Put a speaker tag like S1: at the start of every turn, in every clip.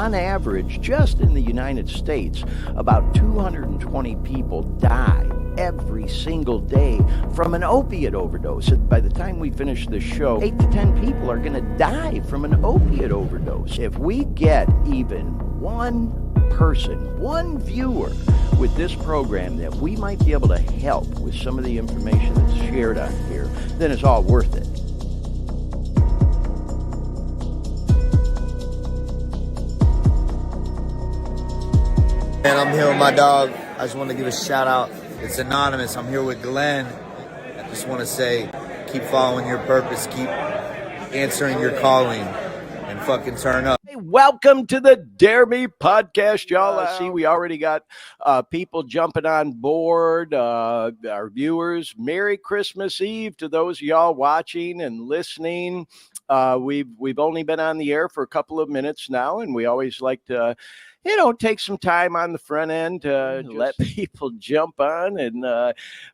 S1: on average, just in the United States, about 220 people die every single day from an opiate overdose. And by the time we finish this show, 8 to 10 people are going to die from an opiate overdose. If we get even one person, one viewer with this program that we might be able to help with some of the information that's shared on here, then it's all worth it.
S2: And I'm here with my dog. I just want to give a shout out. It's Anonymous. I'm here with Glenn. I just want to say, keep following your purpose, keep answering your calling, and fucking turn up.
S1: Hey, welcome to the Dare Me podcast, y'all. See, we already got people jumping on board, our viewers. Merry Christmas Eve to those of y'all watching and listening. We've only been on the air for a couple of minutes now, and we always like to take some time on the front end to let people jump on, and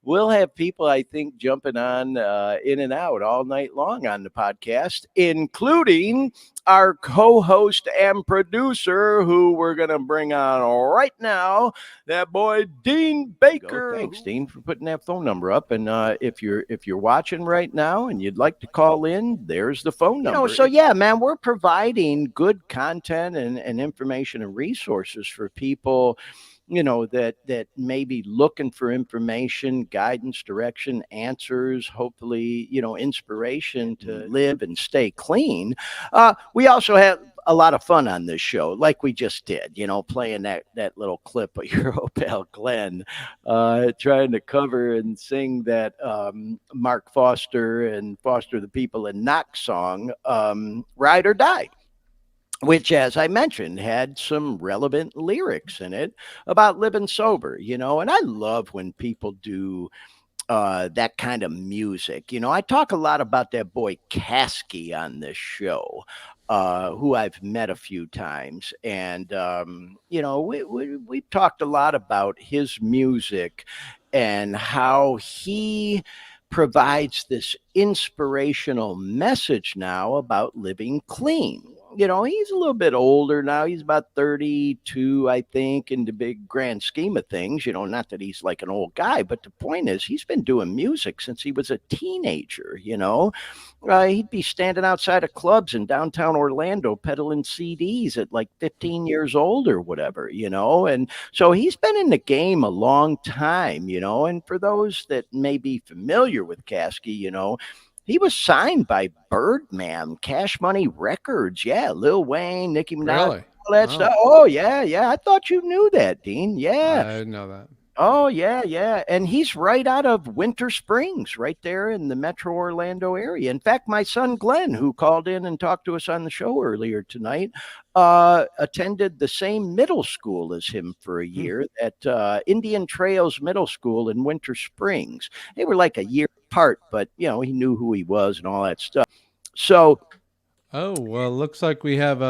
S1: we'll have people, I think, jumping on in and out all night long on the podcast, including our co-host and producer, who we're going to bring on right now, that boy Dean Baker. Thanks, Dean, for putting that phone number up. And if you're watching right now and you'd like to call in, there's the phone number. So yeah, man, we're providing good content and information and resources for people, that may be looking for information, guidance, direction, answers, hopefully, inspiration to live and stay clean. We also have a lot of fun on this show, like we just did, playing that little clip of your old pal Glenn, trying to cover and sing that Mark Foster and Foster the People and Knox song, Ride or Die, which, as I mentioned, had some relevant lyrics in it about living sober, and I love when people do that kind of music. I talk a lot about that boy Caskey on this show, who I've met a few times. And, we've talked a lot about his music and how he provides this inspirational message now about living clean. He's a little bit older now. He's about 32, I think, in the big grand scheme of things. Not that he's like an old guy, but the point is he's been doing music since he was a teenager, He'd be standing outside of clubs in downtown Orlando peddling CDs at like 15 years old or whatever, And so he's been in the game a long time, And for those that may be familiar with Caskey, he was signed by Birdman, Cash Money Records. Yeah, Lil Wayne, Nicki Minaj,
S3: Really?
S1: all that stuff. Oh, yeah. I thought you knew that, Dean. Yeah.
S3: I didn't know that.
S1: Oh, yeah. And he's right out of Winter Springs, right there in the Metro Orlando area. In fact, my son Glenn, who called in and talked to us on the show earlier tonight, attended the same middle school as him for a year at Indian Trails Middle School in Winter Springs. They were like a year apart, but, he knew who he was and all that stuff. So...
S3: Oh, well, looks like we have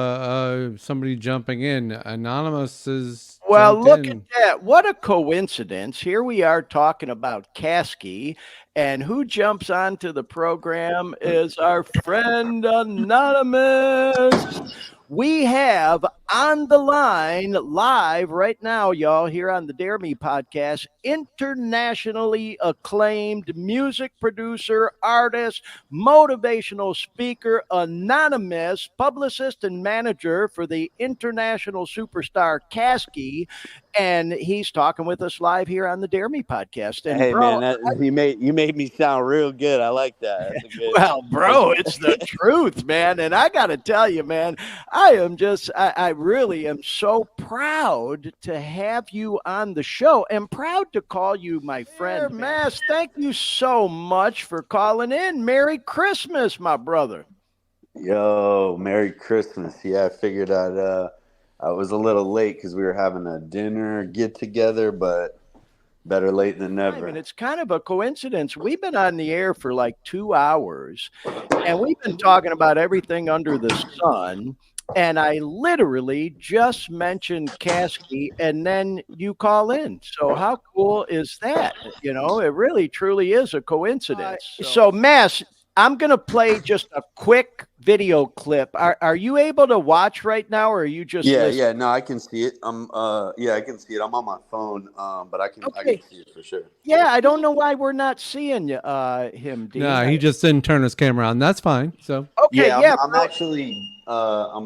S3: somebody jumping in. Anonymous is...
S1: Well, look at that. What a coincidence. Here we are talking about Caskey, and who jumps onto the program is our friend Anonymous. We have on the line live right now, y'all, here on the Dare Me podcast, internationally acclaimed music producer, artist, motivational speaker, Anonymous, publicist and manager for the international superstar Caskey. And he's talking with us live here on the Dare Me podcast. And
S4: hey,
S1: bro,
S4: man, you made me sound real good. I like that. That's good.
S1: Well, bro, it's the truth, man. And I got to tell you, man, I really am so proud to have you on the show and proud to call you my friend. Mass, thank you so much for calling in. Merry Christmas, my brother.
S4: Yo, Merry Christmas. Yeah, I figured I was a little late because we were having a dinner get together, but better late than never.
S1: And it's kind of a coincidence. We've been on the air for like 2 hours, and we've been talking about everything under the sun. And I literally just mentioned Caskey, and then you call in. So how cool is that? It really, truly is a coincidence. So Mass, I'm going to play just a quick video clip. Are you able to watch right now, or are you just
S4: Yeah,
S1: listening?
S4: yeah, no, I can see it. Yeah, I can see it. I'm on my phone, but I can
S1: Okay.
S4: see it for sure.
S1: Yeah, I don't know why we're not seeing him, Dean.
S3: No, he just didn't turn his camera on. That's fine. So
S1: Okay,
S4: Yeah,
S1: yeah,
S4: I'm
S1: bro.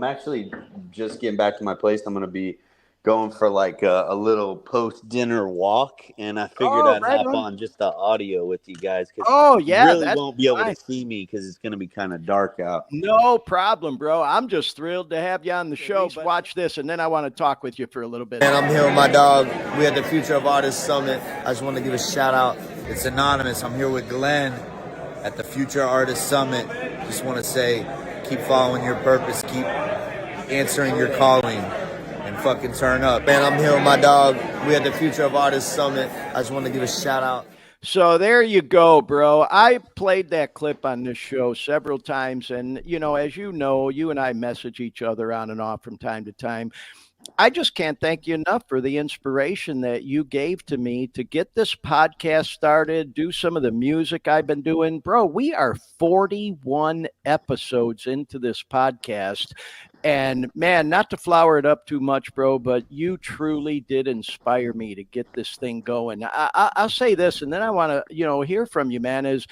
S4: actually just getting back to my place. I'm gonna be going for like a little post dinner walk, and I figured
S1: Oh,
S4: I'd
S1: right
S4: hop
S1: on.
S4: on just the audio with you guys because
S1: Oh,
S4: you
S1: yeah,
S4: really
S1: that's
S4: won't be able to
S1: fine.
S4: see me because it's gonna be kind of dark out.
S1: No problem, bro. I'm just thrilled to have you on the show. But watch this, and then I want to talk with you for a little bit.
S2: And I'm here with my dog. We at the Future of Artists Summit. I just want to give a shout out. It's Anonymous. I'm here with Glenn at the Future Artists Summit. Just want to say, keep following your purpose, keep answering your calling, and fucking turn up. Man, I'm here with my dog. We at the Future of Artists Summit. I just want to give a shout out.
S1: So there you go, bro. I played that clip on this show several times. And, as you know, you and I message each other on and off from time to time. I just can't thank you enough for the inspiration that you gave to me to get this podcast started, do some of the music I've been doing. Bro, we are 41 episodes into this podcast. And man, not to flower it up too much, bro, but you truly did inspire me to get this thing going. I'll say this, and then I want to, hear from you, man. Is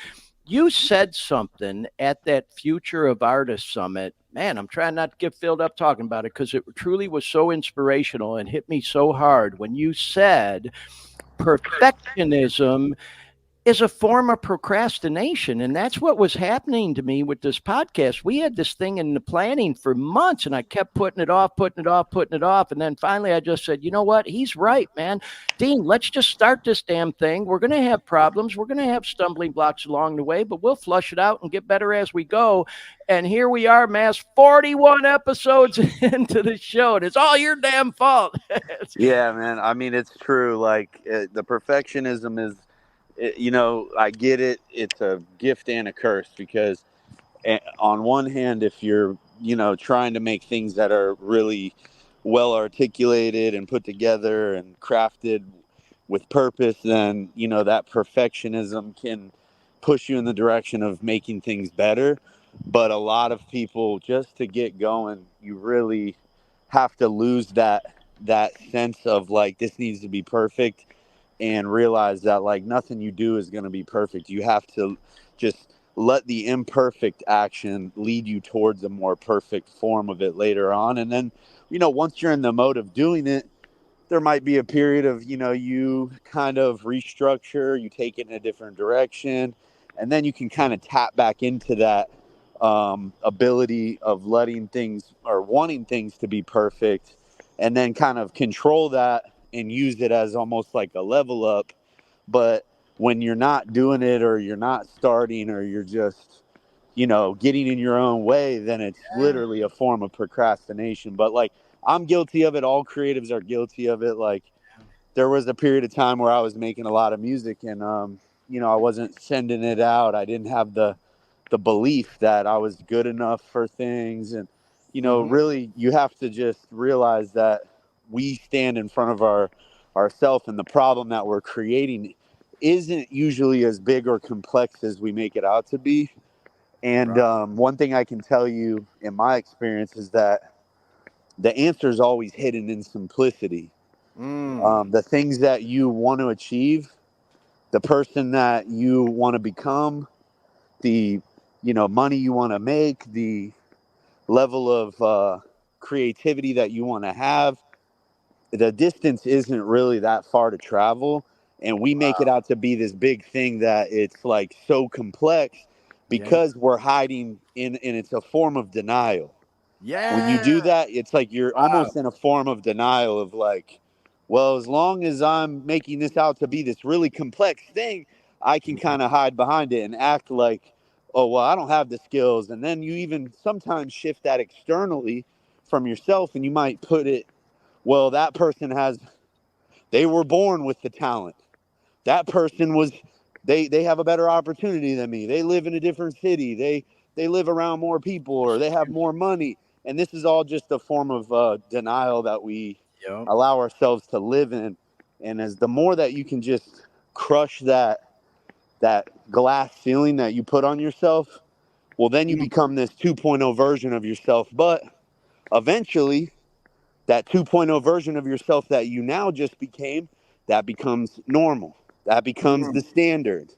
S1: you said something at that Future of Artists Summit. Man, I'm trying not to get filled up talking about it because it truly was so inspirational and hit me so hard when you said perfectionism is a form of procrastination. And that's what was happening to me with this podcast. We had this thing in the planning for months, and I kept putting it off, putting it off, putting it off. And then finally I just said, you know what? He's right, man. Dean, let's just start this damn thing. We're going to have problems. We're going to have stumbling blocks along the way, but we'll flush it out and get better as we go. And here we are, Mass, 41 episodes into the show. And it's all your damn fault.
S4: Yeah, man. I mean, it's true. Like the perfectionism is, I get it. It's a gift and a curse because on one hand, if you're, trying to make things that are really well articulated and put together and crafted with purpose, then, that perfectionism can push you in the direction of making things better. But a lot of people, just to get going, you really have to lose that sense of like, this needs to be perfect, and realize that like nothing you do is going to be perfect. You have to just let the imperfect action lead you towards a more perfect form of it later on. And then, once you're in the mode of doing it, there might be a period of, you kind of restructure, you take it in a different direction, and then you can kind of tap back into that ability of letting things or wanting things to be perfect, and then kind of control that and use it as almost like a level up. But when you're not doing it, or you're not starting, or you're just, getting in your own way, then it's literally a form of procrastination. But like, I'm guilty of it. All creatives are guilty of it. Like, there was a period of time where I was making a lot of music, and I wasn't sending it out. I didn't have the belief that I was good enough for things. And really, you have to just realize that we stand in front of ourself, and the problem that we're creating isn't usually as big or complex as we make it out to be. And one thing I can tell you in my experience is that the answer is always hidden in simplicity. The things that you want to achieve, the person that you want to become, the money you want to make, the level of creativity that you want to have, the distance isn't really that far to travel. And we make it out to be this big thing that it's like so complex
S1: Yeah.
S4: because we're hiding in, and it's a form of denial. When you
S1: Yeah.
S4: do that, it's like you're
S1: Wow.
S4: almost in a form of denial of like, well, as long as I'm making this out to be this really complex thing, I can kind of hide behind it and act like, oh, well, I don't have the skills. And then you even sometimes shift that externally from yourself, and you might put it, well, that person they were born with the talent. That person they have a better opportunity than me. They live in a different city. They live around more people, or they have more money. And this is all just a form of denial that we
S1: Yep.
S4: allow ourselves to live in. And as the more that you can just crush that glass ceiling that you put on yourself, Well, then you become this 2.0 version of yourself. But eventually, that 2.0 version of yourself that you now just became, that becomes normal. That becomes the standard.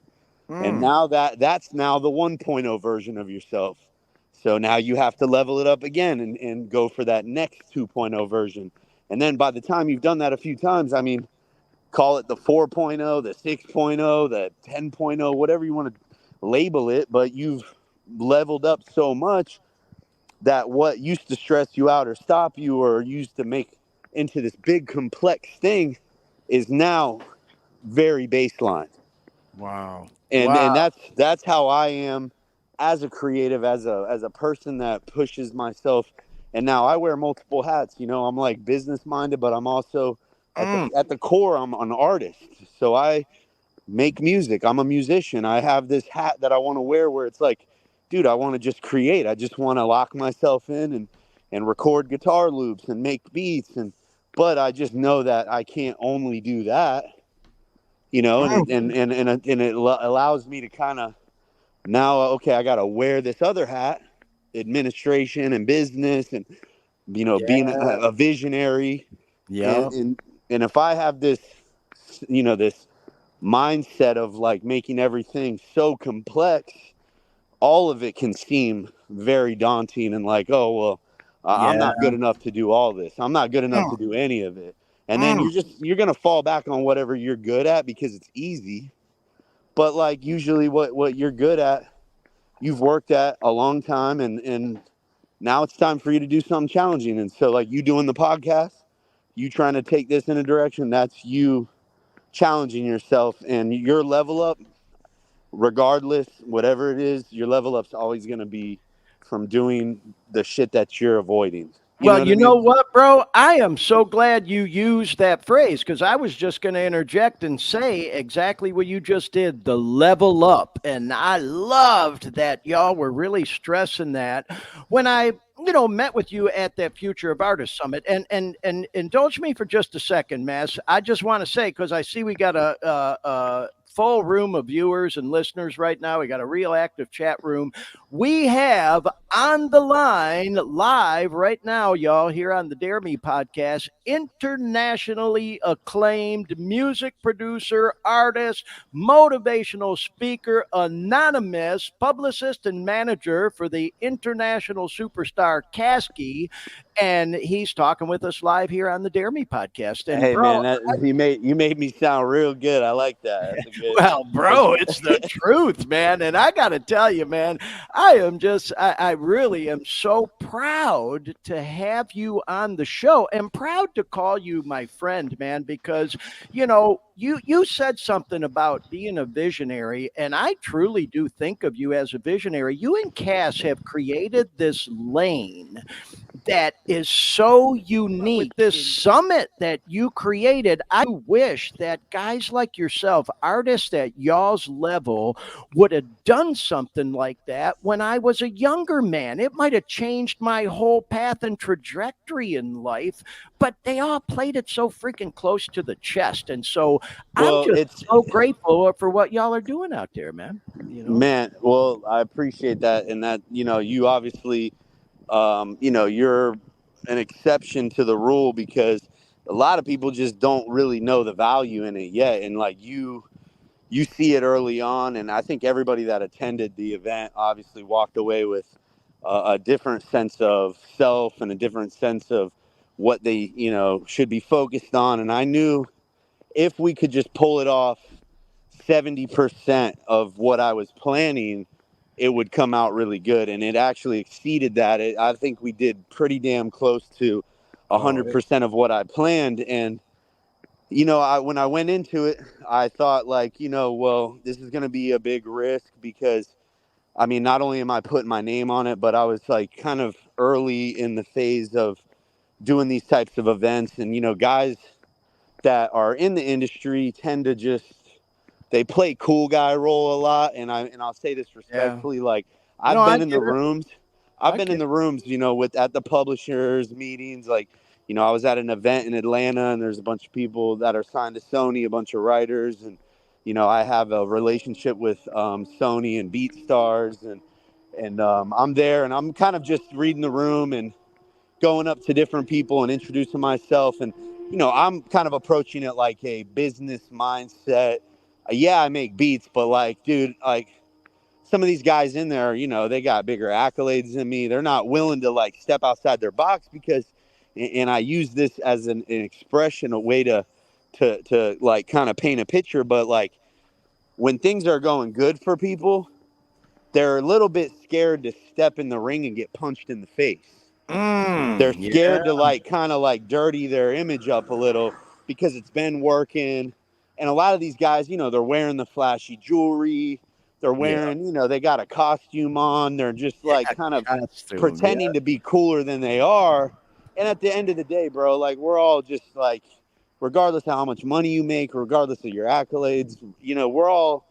S4: And now that's now the 1.0 version of yourself. So now you have to level it up again and go for that next 2.0 version. And then by the time you've done that a few times, I mean, call it the 4.0, the 6.0, the 10.0, whatever you want to label it, but you've leveled up so much that what used to stress you out or stop you or used to make into this big complex thing is now very baseline.
S1: Wow.
S4: And that's how I am as a creative, as a person that pushes myself. And now I wear multiple hats. You know, I'm like business minded, but I'm also at the core, I'm an artist. So I make music. I'm a musician. I have this hat that I want to wear where it's like, dude, I want to just create. I just want to lock myself in and record guitar loops and make beats. But I just know that I can't only do that, you know, and it allows me to kind of now, okay, I got to wear this other hat, administration and business and, you know, being a visionary.
S1: Yeah.
S4: And if I have this, you know, this mindset of like making everything so complex, all of it can seem very daunting and like, oh, well, I'm
S1: Yeah.
S4: not good enough to do all this. I'm not good enough to do any of it. And then you're going to fall back on whatever you're good at because it's easy. But like usually what you're good at, you've worked at a long time and now it's time for you to do something challenging. And so like you doing the podcast, you trying to take this in a direction, that's you challenging yourself and your level up, regardless, whatever it is, your level up's always going to be from doing the shit that you're avoiding. You know
S1: Well,
S4: what I
S1: you know
S4: mean?
S1: what, bro? I am so glad you used that phrase because I was just going to interject and say exactly what you just did, the level up. And I loved that y'all were really stressing that when I met with you at that Future of Artists Summit. And indulge me for just a second, Mass. I just want to say, because I see we got a full room of viewers and listeners right now. We got a real active chat room. We have on the line live right now, y'all, here on the Dare Me podcast, internationally acclaimed music producer, artist, motivational speaker, Anonymass, publicist and manager for the international superstar Kasky. And he's talking with us live here on the Dare Me podcast. And
S4: Hey
S1: bro,
S4: man, you made me sound real good. I like that. That's a good.
S1: well, bro, it's the truth, man. And I got to tell you, man, I really am so proud to have you on the show and proud to call you my friend, man, because, you said something about being a visionary. And I truly do think of you as a visionary. You and Cass have created this lane that is so unique. This summit that you created, I wish that guys like yourself, artists at y'all's level, would have done something like that when I was a younger man. It might have changed my whole path and trajectory in life, but they all played it so freaking close to the chest. And so I'm
S4: Well,
S1: just
S4: it's
S1: so grateful for what y'all are doing out there, man.
S4: man. Well, I appreciate that, and that you obviously, you're an exception to the rule because a lot of people just don't really know the value in it yet, and like you see it early on, and I think everybody that attended the event obviously walked away with a different sense of self and a different sense of what they should be focused on. And I knew if we could just pull it off 70% of what I was planning, it would come out really good. And it actually exceeded that. I think we did pretty damn close to 100% of what I planned. And, when I went into it, I thought like, well, this is going to be a big risk because, I mean, not only am I putting my name on it, but I was like kind of early in the phase of doing these types of events. And, guys that are in the industry tend to just they play cool guy role a lot, and I'll say this
S1: Yeah.
S4: respectfully, like
S1: No,
S4: I've
S1: I
S4: been in the
S1: get it.
S4: rooms,
S1: I get it.
S4: with at the publishers meetings, like I was at an event in Atlanta, and there's a bunch of people that are signed to Sony, a bunch of writers, and I have a relationship with Sony and BeatStars, And I'm there, and I'm kind of just reading the room and going up to different people and introducing myself. And, you know, I'm kind of approaching it like a business mindset. Yeah, I make beats, but like, dude, like some of these guys in there, you know, they got bigger accolades than me. They're not willing to like step outside their box because, and I use this as an expression, a way to like kind of paint a picture. But like when things are going good for people, they're a little bit scared to step in the ring and get punched in the face. They're
S1: Yeah.
S4: scared to like kind of like dirty their image up a little because it's been working. And a lot of these guys, you know, they're wearing the flashy jewelry. They're
S1: Yeah.
S4: wearing, you know, they got a costume on. They're just like
S1: Yeah.
S4: kind of
S1: Costume. Yeah.
S4: pretending to be cooler than they are. And at the end of the day, bro, like we're all just like, regardless of how much money you make, regardless of your accolades, you know, we're all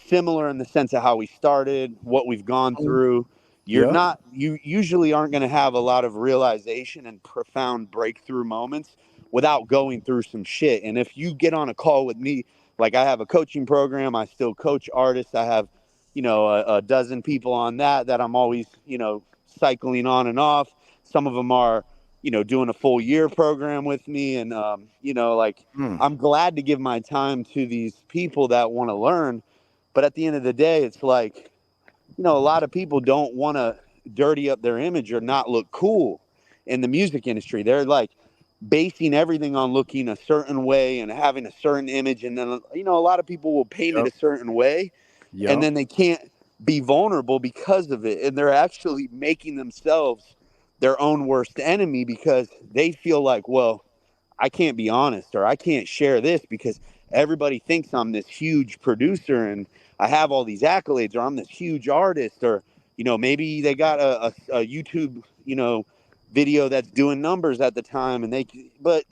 S4: similar in the sense of how we started, what we've gone through.
S1: Yep.
S4: You usually aren't going to have a lot of realization and profound breakthrough moments without going through some shit. And if you get on a call with me, like I have a coaching program, I still coach artists. I have, you know, a dozen people on that I'm always, you know, cycling on and off. Some of them are, you know, doing a full year program with me. And, you know, like
S1: Mm.
S4: I'm glad to give my time to these people that want to learn. But at the end of the day, it's like, you know, a lot of people don't want to dirty up their image or not look cool in the music industry. They're like basing everything on looking a certain way and having a certain image. And then, you know, a lot of people will paint it
S1: Yep.
S4: a certain way and
S1: Yep.
S4: then they can't be vulnerable because of it. And they're actually making themselves their own worst enemy because they feel like, well, I can't be honest or I can't share this because everybody thinks I'm this huge producer and I have all these accolades or I'm this huge artist or, you know, maybe they got a YouTube, you know, video that's doing numbers at the time and but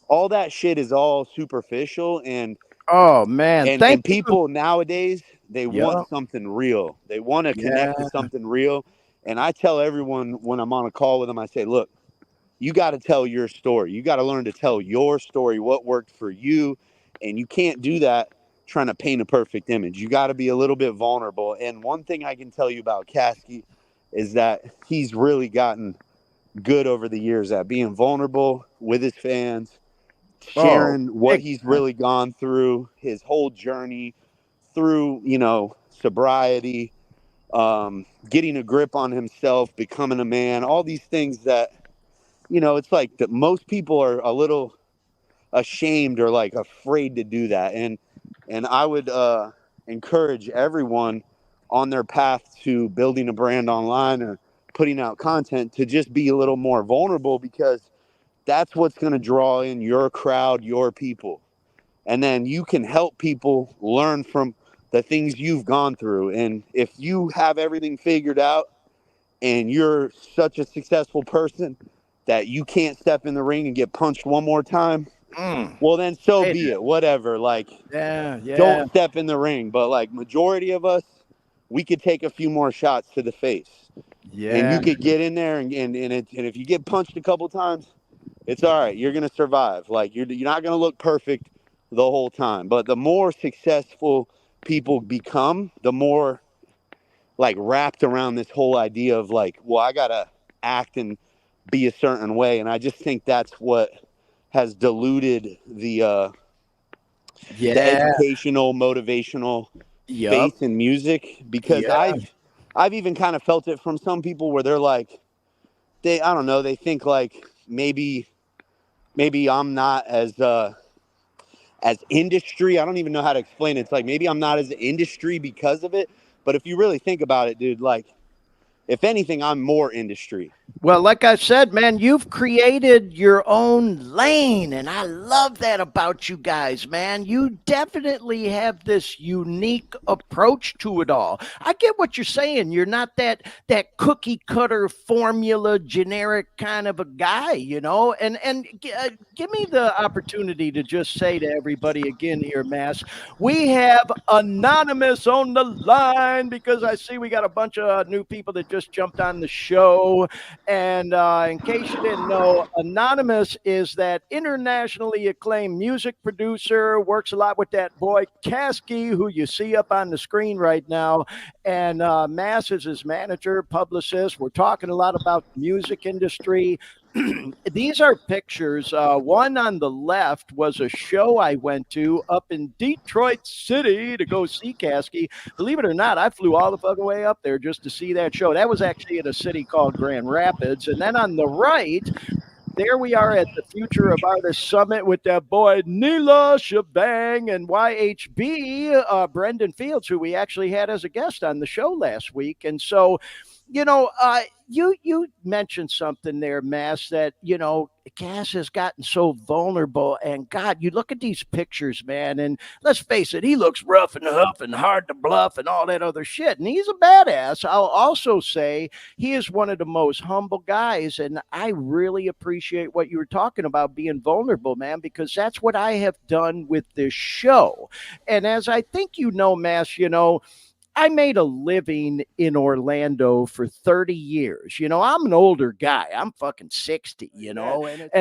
S4: all that shit is all superficial
S1: Oh man. Thank
S4: and
S1: you.
S4: people nowadays, they want
S1: Yep.
S4: something real. They want to connect to
S1: Yeah.
S4: something real. And I tell everyone when I'm on a call with them, I say, look, you got to tell your story. You got to learn to tell your story, what worked for you. And you can't do that trying to paint a perfect image. You got to be a little bit vulnerable. And one thing I can tell you about Caskey is that he's really gotten good over the years at being vulnerable with his fans,
S1: Oh,
S4: sharing what
S1: big
S4: he's
S1: time.
S4: really gone through, his whole journey through, you know, sobriety, getting a grip on himself, becoming a man, all these things that, you know, it's like that most people are a little ashamed or like afraid to do that. And I would encourage everyone on their path to building a brand online or putting out content to just be a little more vulnerable because that's what's going to draw in your crowd, your people. And then you can help people learn from the things you've gone through. And if you have everything figured out and you're such a successful person that you can't step in the ring and get punched one more time,
S1: Mm.
S4: well then so
S1: Hey
S4: be
S1: there.
S4: it. Whatever. Like
S1: Yeah. Yeah.
S4: don't step in the ring. But like majority of us, we could take a few more shots to the face. And
S1: Yeah.
S4: you could get in there and if you get punched a couple times, it's all right. You're gonna survive. Like you're not gonna look perfect the whole time. But the more successful people become, the more like wrapped around this whole idea of like, well, I gotta act and be a certain way. And I just think that's what has diluted the
S1: Yeah.
S4: educational, motivational
S1: Yep.
S4: space in music because
S1: Yeah.
S4: I've even kind of felt it from some people where they're like I don't know, they think like maybe I'm not as industry. I don't even know how to explain it. It's like maybe I'm not as industry because of it. But if you really think about it, dude, like if anything, I'm more industry.
S1: Well, like I said, man, you've created your own lane, and I love that about you guys, man. You definitely have this unique approach to it all. I get what you're saying. You're not that cookie cutter formula generic kind of a guy, you know. And give me the opportunity to just say to everybody again here, Mass, we have Anonymous on the line because I see we got a bunch of new people that just jumped on the show And in case you didn't know, Anonymous is that internationally acclaimed music producer, works a lot with that boy Kasky, who you see up on the screen right now. And Mass is his manager, publicist. We're talking a lot about the music industry. These are pictures. One on the left was a show I went to up in Detroit City to go see Kasky. Believe it or not, I flew all the fucking way up there just to see that show. That was actually in a city called Grand Rapids. And then on the right, there we are at the Future of Artists Summit with that boy Neela Shabang and YHB, Brendan Fields, who we actually had as a guest on the show last week. And so, you mentioned something there, Mass, that Cass has gotten so vulnerable. And God, you look at these pictures, man, and let's face it, he looks rough and huff and hard to bluff and all that other shit. And he's a badass. I'll also say he is one of the most humble guys. And I really appreciate what you were talking about, being vulnerable, man, because that's what I have done with this show. And as I think Mass, I made a living in Orlando for 30 years. I'm an older guy. I'm fucking 60, and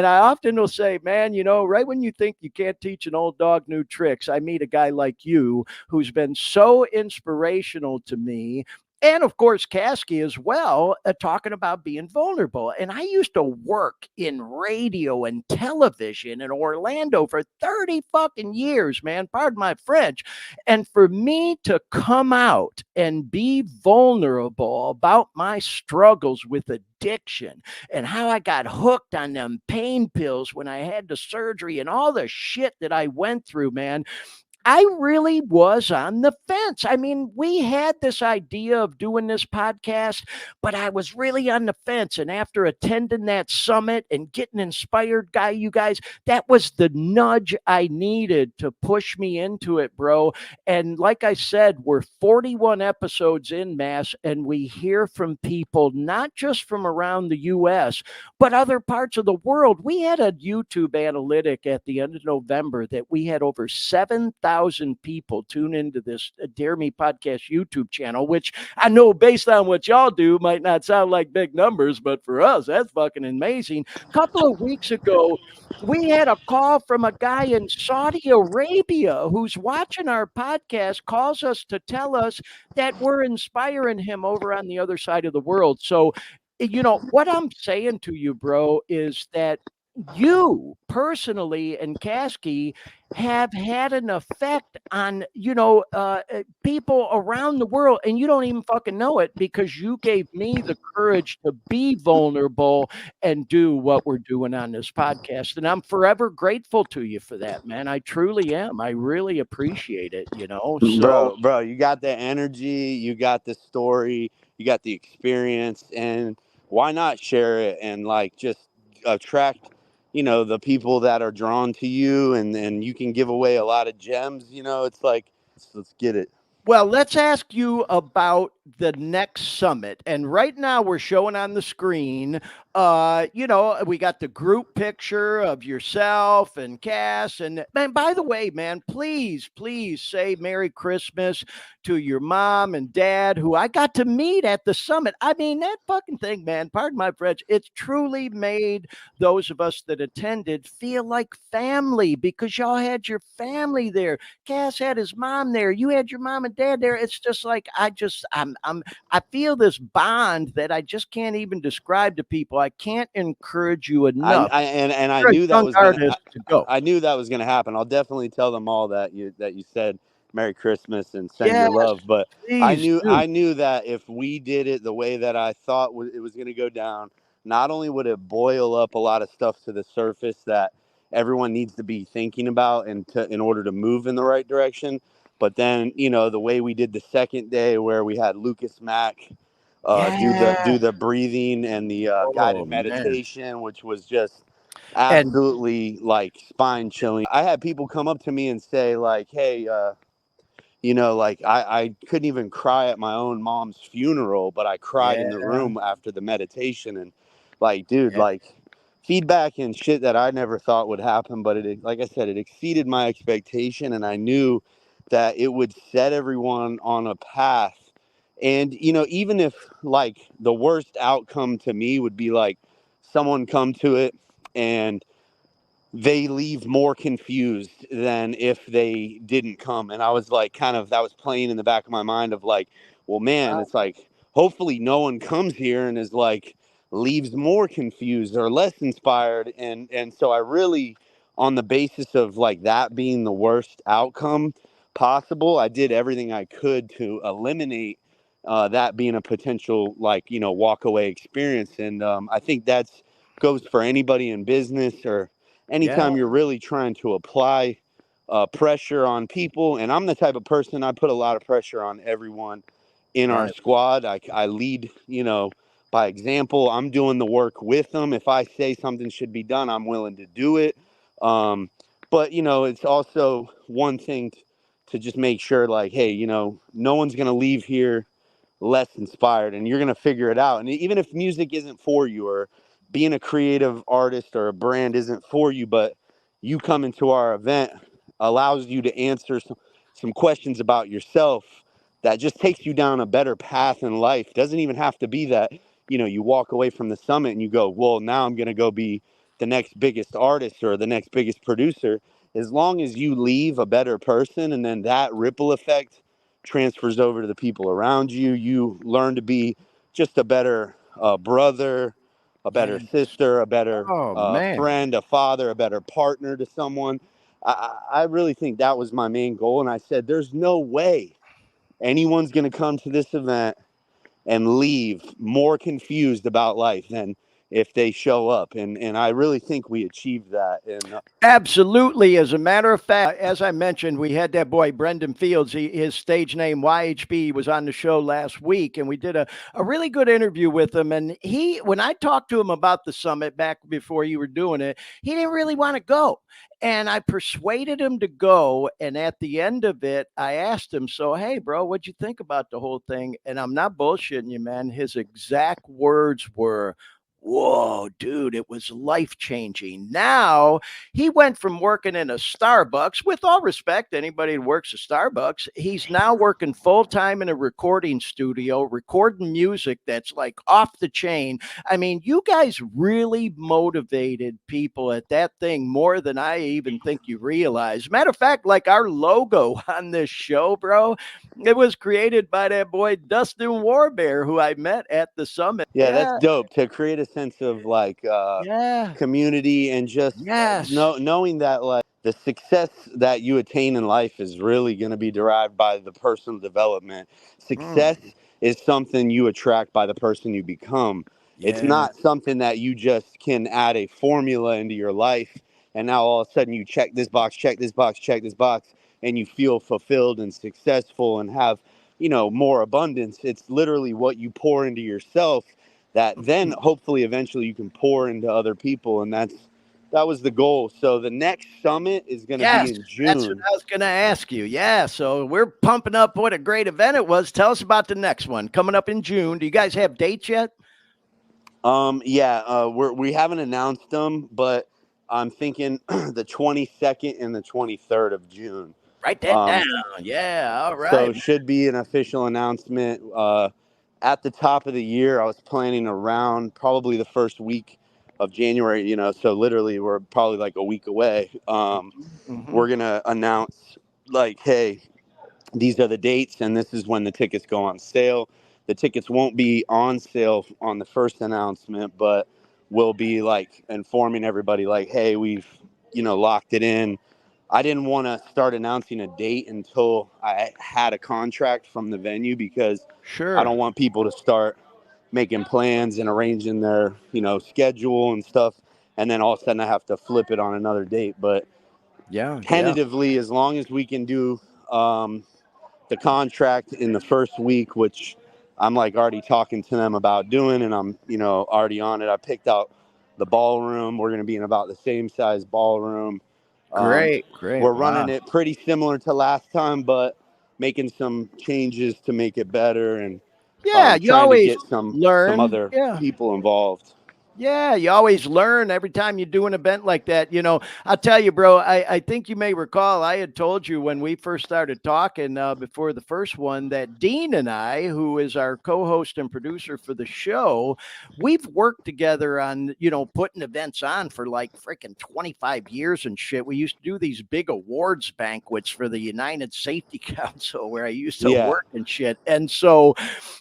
S1: I often will say, man, right when you think you can't teach an old dog new tricks, I meet a guy like you who's been so inspirational to me. And of course, Kasky as well, talking about being vulnerable. And I used to work in radio and television in Orlando for 30 fucking years, man. Pardon my French. And for me to come out and be vulnerable about my struggles with addiction and how I got hooked on them pain pills when I had the surgery and all the shit that I went through, man, I really was on the fence. I mean, we had this idea of doing this podcast, but I was really on the fence. And after attending that summit and getting inspired, you guys, that was the nudge I needed to push me into it, bro. And like I said, we're 41 episodes in, Mass, and we hear from people not just from around the US, but other parts of the world. We had a YouTube analytic at the end of November that we had over 7,000 people tune into this Dare Me podcast YouTube channel, which I know based on what y'all do might not sound like big numbers, but for us, that's fucking amazing. A couple of weeks ago, we had a call from a guy in Saudi Arabia who's watching our podcast, calls us to tell us that we're inspiring him over on the other side of the world. So, what I'm saying to you, bro, is that you personally and Kasky have had an effect on people around the world, and you don't even fucking know it because you gave me the courage to be vulnerable and do what we're doing on this podcast, and I'm forever grateful to you for that, man. I truly am. I really appreciate it. So
S4: Bro, you got the energy, you got the story, you got the experience, and why not share it and like just attract the people that are drawn to you, and you can give away a lot of gems. It's like, let's get it.
S1: Well, let's ask you about the next summit. And right now we're showing on the screen, we got the group picture of yourself and Cass. And by the way, man, please say Merry Christmas to your mom and dad, who I got to meet at the summit. I mean, that fucking thing, man, pardon my French, it's truly made those of us that attended feel like family because y'all had your family there. Cass had his mom there. You had your mom and dad there. It's just like I feel this bond that I just can't even describe to people. I can't encourage you enough.
S4: I
S1: You're a
S4: knew that
S1: young
S4: was gonna.
S1: artist to go.
S4: I knew that was gonna happen. I'll definitely tell them all that you said Merry Christmas and send
S1: Yes,
S4: your love. But
S1: please do.
S4: I knew that if we did it the way that I thought it was gonna go down, not only would it boil up a lot of stuff to the surface that everyone needs to be thinking about in order to move in the right direction, but then the way we did the second day where we had Lucas Mack
S1: Yeah.
S4: do the breathing and the
S1: Oh
S4: guided
S1: man.
S4: meditation, which was just
S1: And
S4: absolutely like spine chilling. I had people come up to me and say like, hey, like I couldn't even cry at my own mom's funeral, but I cried
S1: yeah,
S4: in the room after the meditation. And like, dude,
S1: yeah.
S4: like feedback and shit that I never thought would happen, but it, like I said, it exceeded my expectation, and I knew that it would set everyone on a path And, even if like the worst outcome to me would be like someone come to it and they leave more confused than if they didn't come. And I was like, kind of, that was playing in the back of my mind of like, well, man, it's like, hopefully no one comes here and is like, leaves more confused or less inspired. And so I really, on the basis of like that being the worst outcome possible, I did everything I could to eliminate that being a potential, like, walk away experience. And I think that's goes for anybody in business or
S1: Yeah.
S4: anytime you're really trying to apply pressure on people. And I'm the type of person, I put a lot of pressure on everyone in our
S1: Yes.
S4: squad. I lead, by example. I'm doing the work with them. If I say something should be done, I'm willing to do it. But, it's also one thing to just make sure, like, hey, no one's going to leave here less inspired, and you're going to figure it out. And even if music isn't for you, or being a creative artist or a brand isn't for you, but you come into our event, allows you to answer some questions about yourself that just takes you down a better path in life. Doesn't even have to be that, you walk away from the summit and you go, well, now I'm going to go be the next biggest artist or the next biggest producer. As long as you leave a better person, and then that ripple effect transfers over to the people around you, you learn to be just a better brother, a better
S1: Yes.
S4: sister, a better
S1: Oh man.
S4: friend, a father, a better partner to someone. I really think that was my main goal. And I said, there's no way anyone's going to come to this event and leave more confused about life than if they show up. And I really think we achieved that. And
S1: Absolutely. As a matter of fact, as I mentioned, we had that boy, Brendan Fields. His stage name, YHB, was on the show last week, and we did a really good interview with him. And when I talked to him about the summit back before you were doing it, he didn't really want to go. And I persuaded him to go. And at the end of it, I asked him, so, hey, bro, what'd you think about the whole thing? And I'm not bullshitting you, man. His exact words were, whoa, dude, it was life changing. Now, he went from working in a Starbucks, with all respect, anybody who works at Starbucks, he's now working full time in a recording studio, recording music that's like off the chain. I mean, you guys really motivated people at that thing more than I even think you realize. Matter of fact, like our logo on this show, bro, it was created by that boy Dustin Warbear, who I met at the summit.
S4: yeah, that's
S1: Yeah,
S4: dope to create a sense of like
S1: yeah,
S4: community, and just
S1: yes.
S4: knowing that like the success that you attain in life is really going to be derived by the personal development. Success
S1: Mm,
S4: is something you attract by the person you become. It's
S1: yeah,
S4: not something that you just can add a formula into your life and now all of a sudden you check this box, check this box, check this box, and you feel fulfilled and successful and have, more abundance. It's literally what you pour into yourself that then hopefully eventually you can pour into other people. And that was the goal. So the next summit is going to be
S1: yes,
S4: in
S1: that's what
S4: June.
S1: I was going to ask you. Yeah, so we're pumping up what a great event it was. Tell us about the next one coming up in June. Do you guys have dates yet?
S4: Yeah, we haven't announced them, but I'm thinking the 22nd and the 23rd of June.
S1: Write that down.
S4: Um,
S1: Yeah, all
S4: so
S1: right.
S4: should be an official announcement at the top of the year. I was planning around probably the first week of January. So literally we're probably like a week away.
S1: Mm-hmm.
S4: We're gonna announce like, hey, these are the dates and this is when the tickets go on sale. The tickets won't be on sale on the first announcement, but we'll be like informing everybody like, hey, we've, locked it in. I didn't want to start announcing a date until I had a contract from the venue, because I
S1: Sure.
S4: don't want people to start making plans and arranging their, schedule and stuff, and then all of a sudden I have to flip it on another date. But
S1: Yeah, yeah.
S4: tentatively, as long as we can do the contract in the first week, which I'm like already talking to them about doing, and I'm, already on it. I picked out the ballroom. We're going to be in about the same size ballroom. Um,
S1: Great, great.
S4: we're running
S1: Wow.
S4: it pretty similar to last time, but making some changes to make it better, and
S1: Yeah, you
S4: trying to
S1: always
S4: get some
S1: learn.
S4: other
S1: Yeah.
S4: people involved.
S1: Yeah, you always learn every time you do an event like that. I'll tell you, bro, I think you may recall I had told you when we first started talking before the first one that Dean and I, who is our co host and producer for the show, we've worked together on, putting events on for like freaking 25 years and shit. We used to do these big awards banquets for the United Safety Council where I used to
S4: Yeah.
S1: work and shit. And so,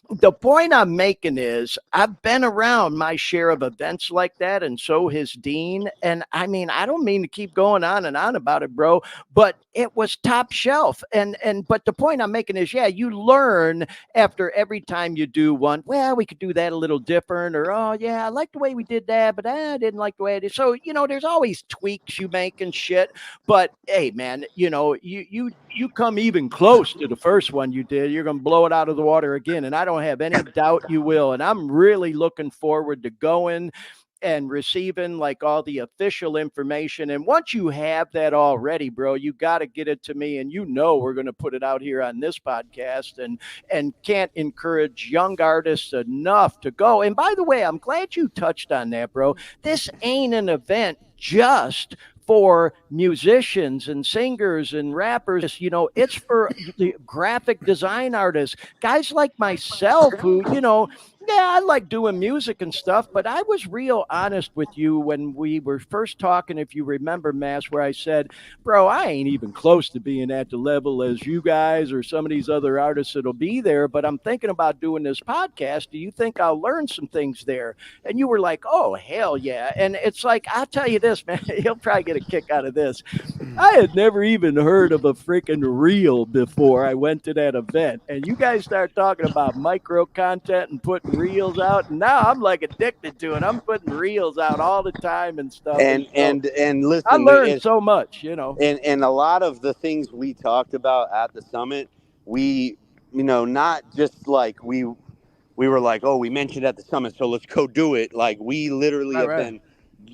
S1: the point I'm making is I've been around my share of events like that, and so has Dean. And I mean, I don't mean to keep going on and on about it, bro, but it was top shelf. And but the point I'm making is, yeah, you learn after every time you do one. Well, we could do that a little different, or oh yeah, I like the way we did that, but I didn't like the way I did. So there's always tweaks you make and shit. But hey, man, you come even close to the first one you did, you're going to blow it out of the water again. And I don't have any doubt you will. And I'm really looking forward to going and receiving like all the official information. And once you have that already, bro, you got to get it to me. And we're going to put it out here on this podcast, and can't encourage young artists enough to go. And by the way, I'm glad you touched on that, bro. This ain't an event just for musicians and singers and rappers. It's for the graphic design artists, guys like myself who, yeah, I like doing music and stuff, but I was real honest with you when we were first talking, if you remember, Mass, where I said, bro, I ain't even close to being at the level as you guys or some of these other artists that'll be there, but I'm thinking about doing this podcast. Do you think I'll learn some things there? And you were like, oh, hell yeah. And it's like, I'll tell you this, man, you'll probably get a kick out of this. I had never even heard of a freaking reel before I went to that event. And you guys start talking about micro content and putting reels out. And now I'm like addicted to it. I'm putting reels out all the time and stuff. And so
S4: And
S1: I
S4: listen,
S1: learned so much.
S4: and a lot of the things we talked about at the summit, we, not just like we were like, oh, we mentioned at the summit, so let's go do it. Like, we literally
S1: Right,
S4: have
S1: right.
S4: been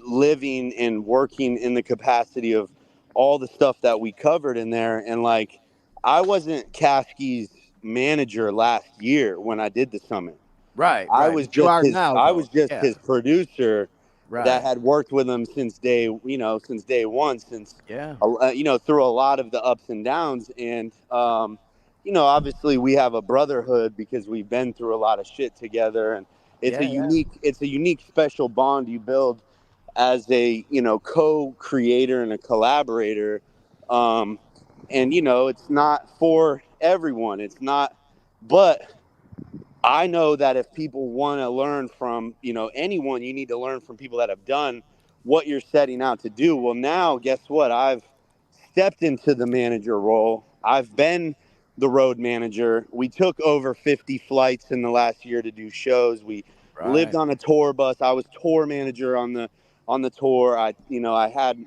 S4: living and working in the capacity of all the stuff that we covered in there. And like, I wasn't Caskey's manager last year when I did the summit.
S1: Right, right. But you are now,
S4: I
S1: though.
S4: was just
S1: Yeah,
S4: his producer that
S1: right.
S4: had worked with him since day one,
S1: Yeah,
S4: through a lot of the ups and downs. And obviously we have a brotherhood because we've been through a lot of shit together, and
S1: yeah, yeah.
S4: it's a unique special bond you build as a co-creator and a collaborator. um, and it's not for everyone, it's not, but I know that if people want to learn from, anyone, you need to learn from people that have done what you're setting out to do. Well, now guess what? I've stepped into the manager role. I've been the road manager. We took over 50 flights in the last year to do shows. We lived
S1: Right.
S4: on a tour bus. I was tour manager on the tour. I had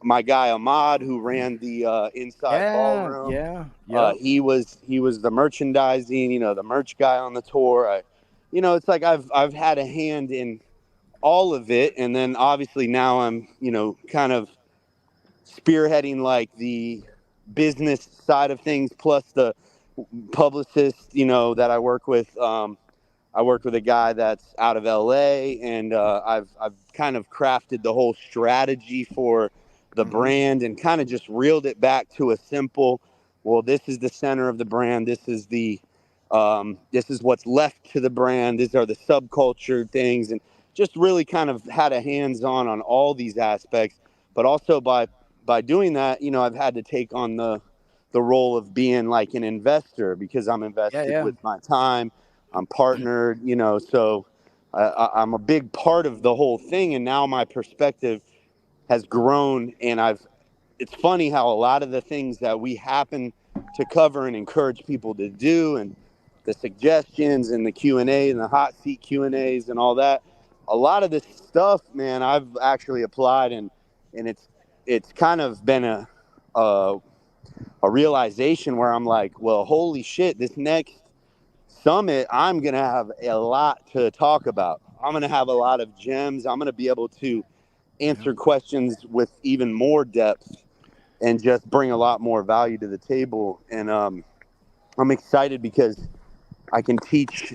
S4: my guy Ahmad, who ran the inside
S1: Yeah,
S4: ballroom.
S1: yeah. Yep.
S4: He was the merchandising, the merch guy on the tour. It's like I've had a hand in all of it, and then obviously now I'm kind of spearheading like the business side of things, plus the publicist that I work with. I worked with a guy that's out of LA, and I've kind of crafted the whole strategy for the
S1: Hmm.
S4: brand and kind of just reeled it back to a simple, well, this is the center of the brand. This is what's left to the brand. These are the subculture things, and just really kind of had a hands-on all these aspects. But also by doing that, I've had to take on the role of being like an investor, because I'm
S1: Yeah,
S4: invested
S1: yeah.
S4: with my time. I'm partnered, so I'm a big part of the whole thing. And now my perspective has grown, and it's funny how a lot of the things that we happen to cover and encourage people to do, and the suggestions and the Q&A and the hot seat Q&As and all that, a lot of this stuff, man, I've actually applied, and it's kind of been a, a realization where I'm like, well, holy shit, this next summit, I'm going to have a lot to talk about. I'm going to have a lot of gems. I'm going to be able to
S1: Yeah.
S4: answer questions with even more depth and just bring a lot more value to the table. And I'm excited because I can teach,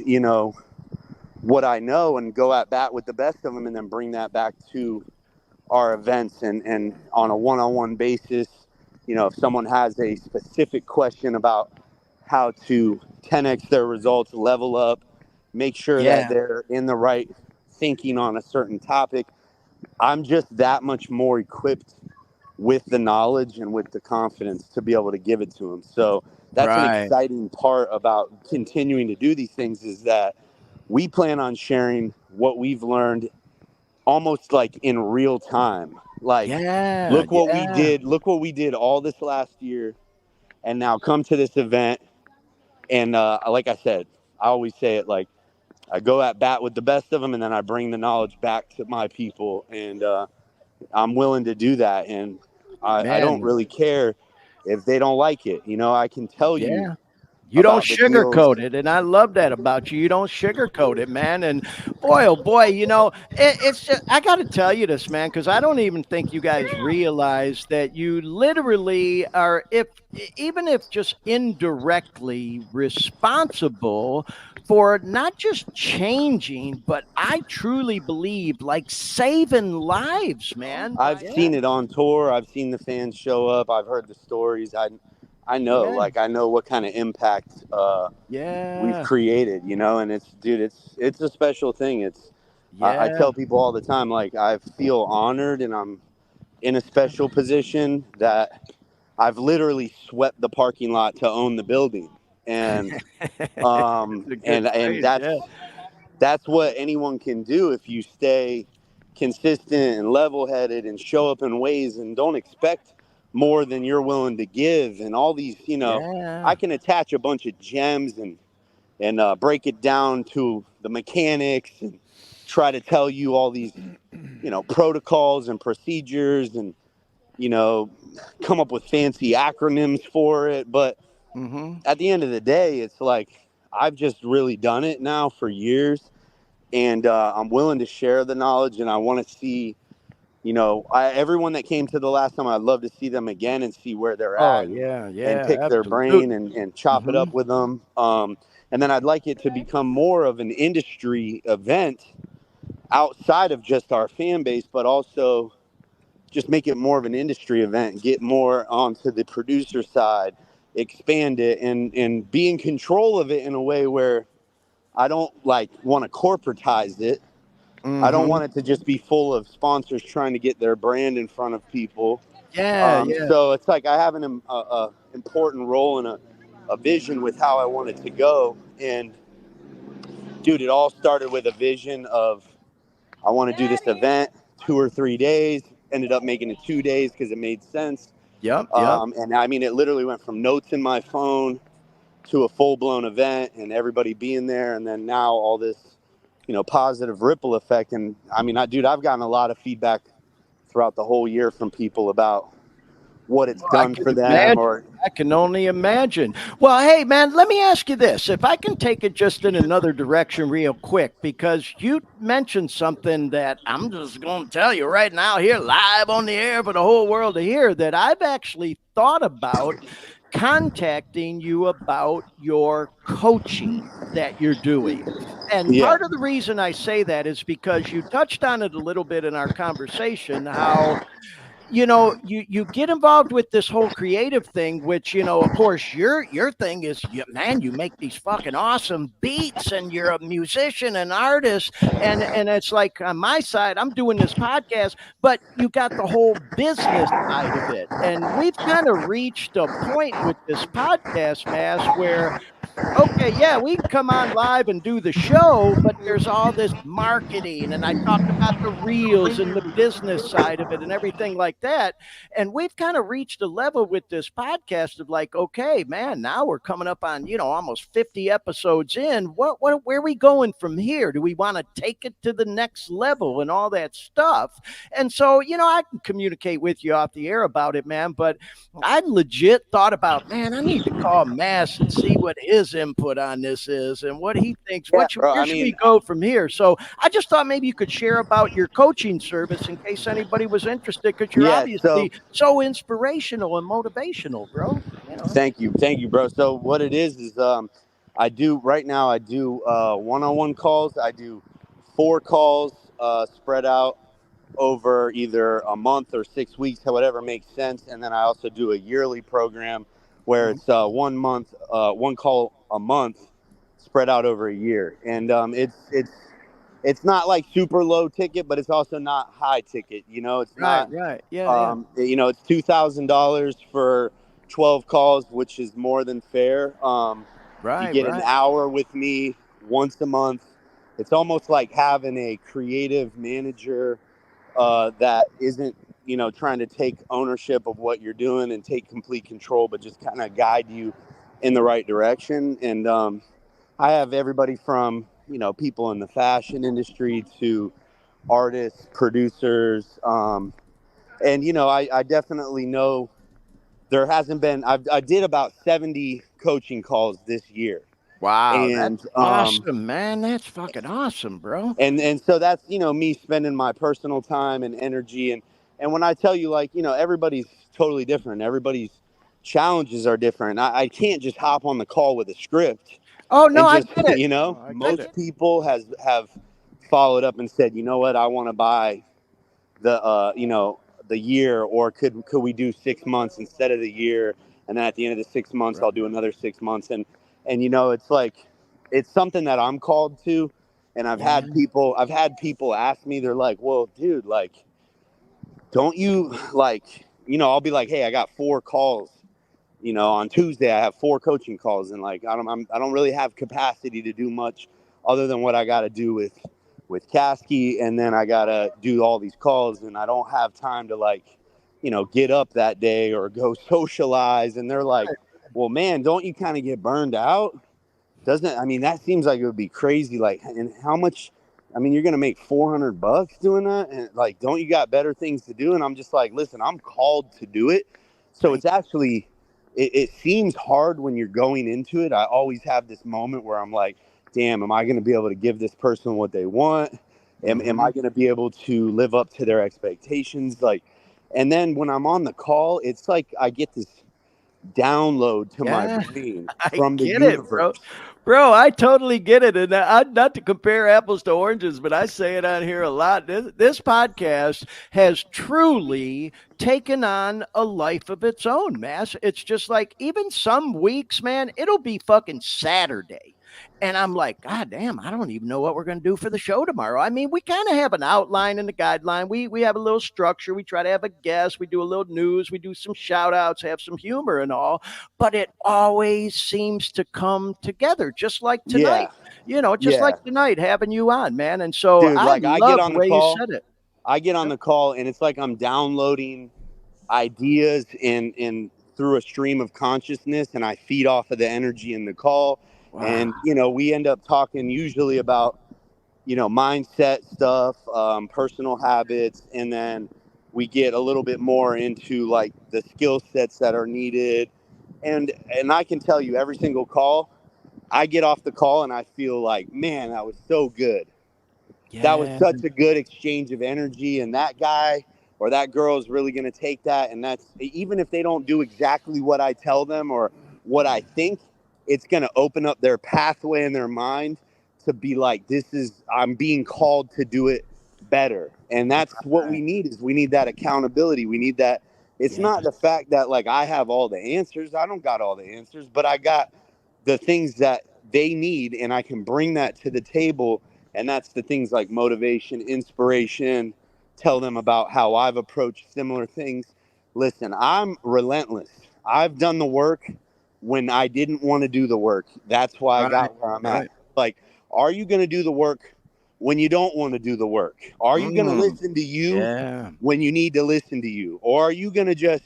S4: what I know and go at bat with the best of them, and then bring that back to our events, and on a one-on-one basis. If someone has a specific question about how to 10x their results, level up, make sure that
S1: Yeah.
S4: they're in the right thinking on a certain topic, I'm just that much more equipped with the knowledge and with the confidence to be able to give it to them. So that's an
S1: Right.
S4: exciting part about continuing to do these things, is that we plan on sharing what we've learned almost like in real time. Like,
S1: Yeah.
S4: look what we
S1: Yeah.
S4: did. Look what we did all this last year, and now come to this event. And like I said, I always say it, like, I go at bat with the best of them, and then I bring the knowledge back to my people. And I'm willing to do that. And I don't
S1: Man.
S4: really care if they don't like it. I can tell you
S1: Yeah. You don't
S4: about the deals.
S1: sugarcoat it, and I love that about you. You don't sugarcoat it, man. And boy, oh boy, it's just, I got to tell you this, man, because I don't even think you guys realize that you literally are, if even if just indirectly responsible for not just changing, but I truly believe like saving lives, man.
S4: I've
S1: Yeah,
S4: seen it on tour. I've seen the fans show up. I've heard the stories. I know,
S1: yeah,
S4: like, I know what kind of impact we've
S1: yeah,
S4: created, and it's, dude, it's a special thing. I
S1: yeah.
S4: tell people all the time, like, I feel honored, and I'm in a special position that I've literally swept the parking lot to own the building. And
S1: It's a good
S4: and
S1: phrase. Yeah.
S4: that's what anyone can do if you stay consistent and level-headed and show up in ways and don't expect more than you're willing to give. And all these, I
S1: Yeah.
S4: can attach a bunch of gems and break it down to the mechanics and try to tell you all these, protocols and procedures, and you know come up with fancy acronyms for it. But
S1: Mhm.
S4: at the end of the day, it's like, I've just really done it now for years, and I'm willing to share the knowledge. And I want to see, everyone that came to the last time, I'd love to see them again and see where they're
S1: Oh,
S4: at,
S1: yeah,
S4: and
S1: yeah,
S4: pick their brain,
S1: absolutely.
S4: and chop it up
S1: Mhm.
S4: with them. And then I'd like it to become more of an industry event outside of just our fan base, but also just make it more of an industry event, get more onto the producer side, expand it, and be in control of it in a way where I don't like want to corporatize it. I don't
S1: Mhm.
S4: want it to just be full of sponsors trying to get their brand in front of people.
S1: Yeah, yeah.
S4: So it's like I have an important role and a vision with how I want it to go. And dude, it all started with a vision of, I want to do this event 2 or 3 days. Ended up making it 2 days because it made sense.
S1: Yep, yep.
S4: And I mean, it literally went from notes in my phone to a full blown event and everybody being there. And then now all this, positive ripple effect. And I mean, dude, I've gotten a lot of feedback throughout the whole year from people about what it's
S1: I
S4: done
S1: can
S4: for them.
S1: imagine.
S4: Or
S1: I can only imagine. Well, hey, man, let me ask you this. If I can take it just in another direction real quick, because you mentioned something that I'm just going to tell you right now here, live on the air for the whole world to hear, that I've actually thought about contacting you about your coaching that you're doing. And
S4: yeah,
S1: part of the reason I say that is because you touched on it a little bit in our conversation, how you get involved with this whole creative thing, which of course your thing is, man, you make these fucking awesome beats and you're a musician and artist, and it's like on my side I'm doing this podcast, but you got the whole business side of it. And we've kind of reached a point with this podcast, Mass, where okay, yeah, we can come on live and do the show, but there's all this marketing. And I talked about the reels and the business side of it and everything like that. And we've kind of reached a level with this podcast of like, okay, man, now we're coming up on, almost 50 episodes in. Where are we going from here? Do we want to take it to the next level and all that stuff? And so, I can communicate with you off the air about it, man, but I legit thought about, man, I need to call Mass and see what his input on this is and what he thinks.
S4: yeah, bro.
S1: Where
S4: I
S1: should we
S4: mean,
S1: go from here? So I just thought maybe you could share about your coaching service in case anybody was interested, because you're
S4: yeah. So
S1: obviously so inspirational and motivational, bro.
S4: thank you, bro. So what it is I do right now. I do one-on-one calls. I do 4 calls spread out over either a month or 6 weeks, whatever makes sense. And then I also do a yearly program where
S1: Mhm.
S4: it's 1 month, 1 call a month, spread out over a year. And it's not like super low ticket, but it's also not high ticket. You know, it's
S1: Right,
S4: not.
S1: right. Yeah.
S4: It's $2,000 for 12 calls, which is more than fair. You
S1: Right,
S4: get an
S1: right.
S4: hour with me once a month. It's almost like having a creative manager that isn't, trying to take ownership of what you're doing and take complete control, but just kind of guide you in the right direction. And I have everybody from, people in the fashion industry to artists, producers. And, I definitely know there hasn't been, I did about 70 coaching calls this year.
S1: Wow,
S4: And,
S1: that's awesome, man. That's fucking awesome, bro.
S4: and so that's, me spending my personal time and energy. And when I tell you, like, everybody's totally different. Everybody's challenges are different. I can't just hop on the call with a script
S1: Oh no,
S4: and
S1: I
S4: just,
S1: get it. No, I get it.
S4: most people have followed up and said, you know what, I want to buy the year, or could we do 6 months instead of the year? And then at the end of the 6 months,
S1: Right.
S4: I'll do another 6 months. And it's like, it's something that I'm called to. And
S1: Yeah.
S4: I've had people ask me, they're like, well, dude, like, don't you, like, I'll be like, hey, I got 4 calls. On Tuesday I have 4 coaching calls, and like I don't really have capacity to do much other than what I got to do with Kasky, and then I got to do all these calls, and I don't have time to, like, get up that day or go socialize. And they're like, well, man, don't you kind of get burned out? Doesn't, I mean, that seems like it would be crazy. Like, and how much, I mean, you're going to make $400 doing that. And like, don't you got better things to do? And I'm just like, listen, I'm called to do it. So
S1: Right.
S4: it's actually, it seems hard when you're going into it. I always have this moment where I'm like, damn, am I going to be able to give this person what they want? Am
S1: Mm-hmm.
S4: I going to be able to live up to their expectations? Like, and then when I'm on the call, it's like I get this download to my
S1: Yeah.
S4: brain
S1: I
S4: from the
S1: get it, bro.
S4: universe.
S1: Bro, I totally get it. And not to compare apples to oranges, but I say it on here a lot. This podcast has truly taken on a life of its own, Mass. It's just like even some weeks, man, it'll be fucking Saturday. And I'm like, God damn, I don't even know what we're going to do for the show tomorrow. I mean, we kind of have an outline and a guideline. We have a little structure. We try to have a guest. We do a little news. We do some shout outs, have some humor and all, but it always seems to come together, just like
S4: Yeah.
S1: tonight. Just like
S4: Yeah.
S1: tonight, having you on, man. And so
S4: Dude,
S1: I
S4: like
S1: love the way you said it.
S4: I get on the call and it's like I'm downloading ideas and through a stream of consciousness, and I feed off of the energy in the call.
S1: Wow.
S4: And we end up talking usually about mindset stuff, personal habits, and then we get a little bit more into like the skill sets that are needed. And I can tell you, every single call, I get off the call and I feel like, man, that was so good. That was
S1: Yeah.
S4: such a good exchange of energy, and that guy or that girl is really going to take that. And that's, even if they don't do exactly what I tell them or what I think, it's going to open up their pathway in their mind to be like, this is, I'm being called to do it better. And that's what we
S1: Right.
S4: need, is we need that accountability. We need that. It's
S1: Yeah.
S4: not the fact that like I have all the answers. I don't got all the answers, but I got the things that they need, and I can bring that to the table. And that's the things like motivation, inspiration, tell them about how I've approached similar things. Listen, I'm relentless. I've done the work when I didn't want to do the work. That's why I
S1: Right.
S4: got where I'm at.
S1: Right.
S4: Like, are you going to do the work when you don't want to do the work? Are you going to
S1: Mm.
S4: listen to you
S1: Yeah.
S4: when you need to listen to you? Or are you going to just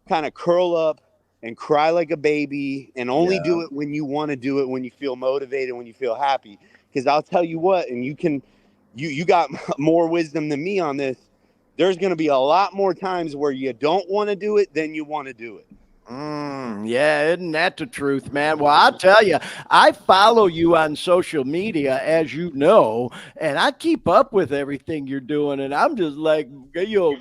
S4: kind of curl up and cry like a baby and only
S1: Yeah.
S4: do it when you want to do it, when you feel motivated, when you feel happy? Because I'll tell you what, and you got more wisdom than me on this. There's going to be a lot more times where you don't want to do it than you want to do it.
S1: Yeah, isn't that the truth, man? Well, I'll tell you, I follow you on social media, as you know, and I keep up with everything you're doing. And I'm just like,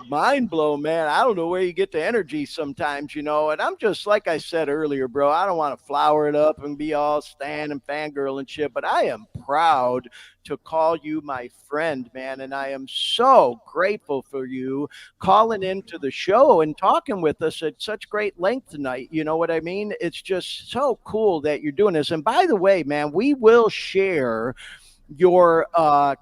S1: mind blown, man. I don't know where you get the energy sometimes, you know. And I'm just, like I said earlier, bro, I don't want to flower it up and be all stan and fangirl and shit, but I am proud to call you my friend, man. And I am so grateful for you calling into the show and talking with us at such great length tonight. You know what I mean? It's just so cool that you're doing this. And by the way, man, we will share your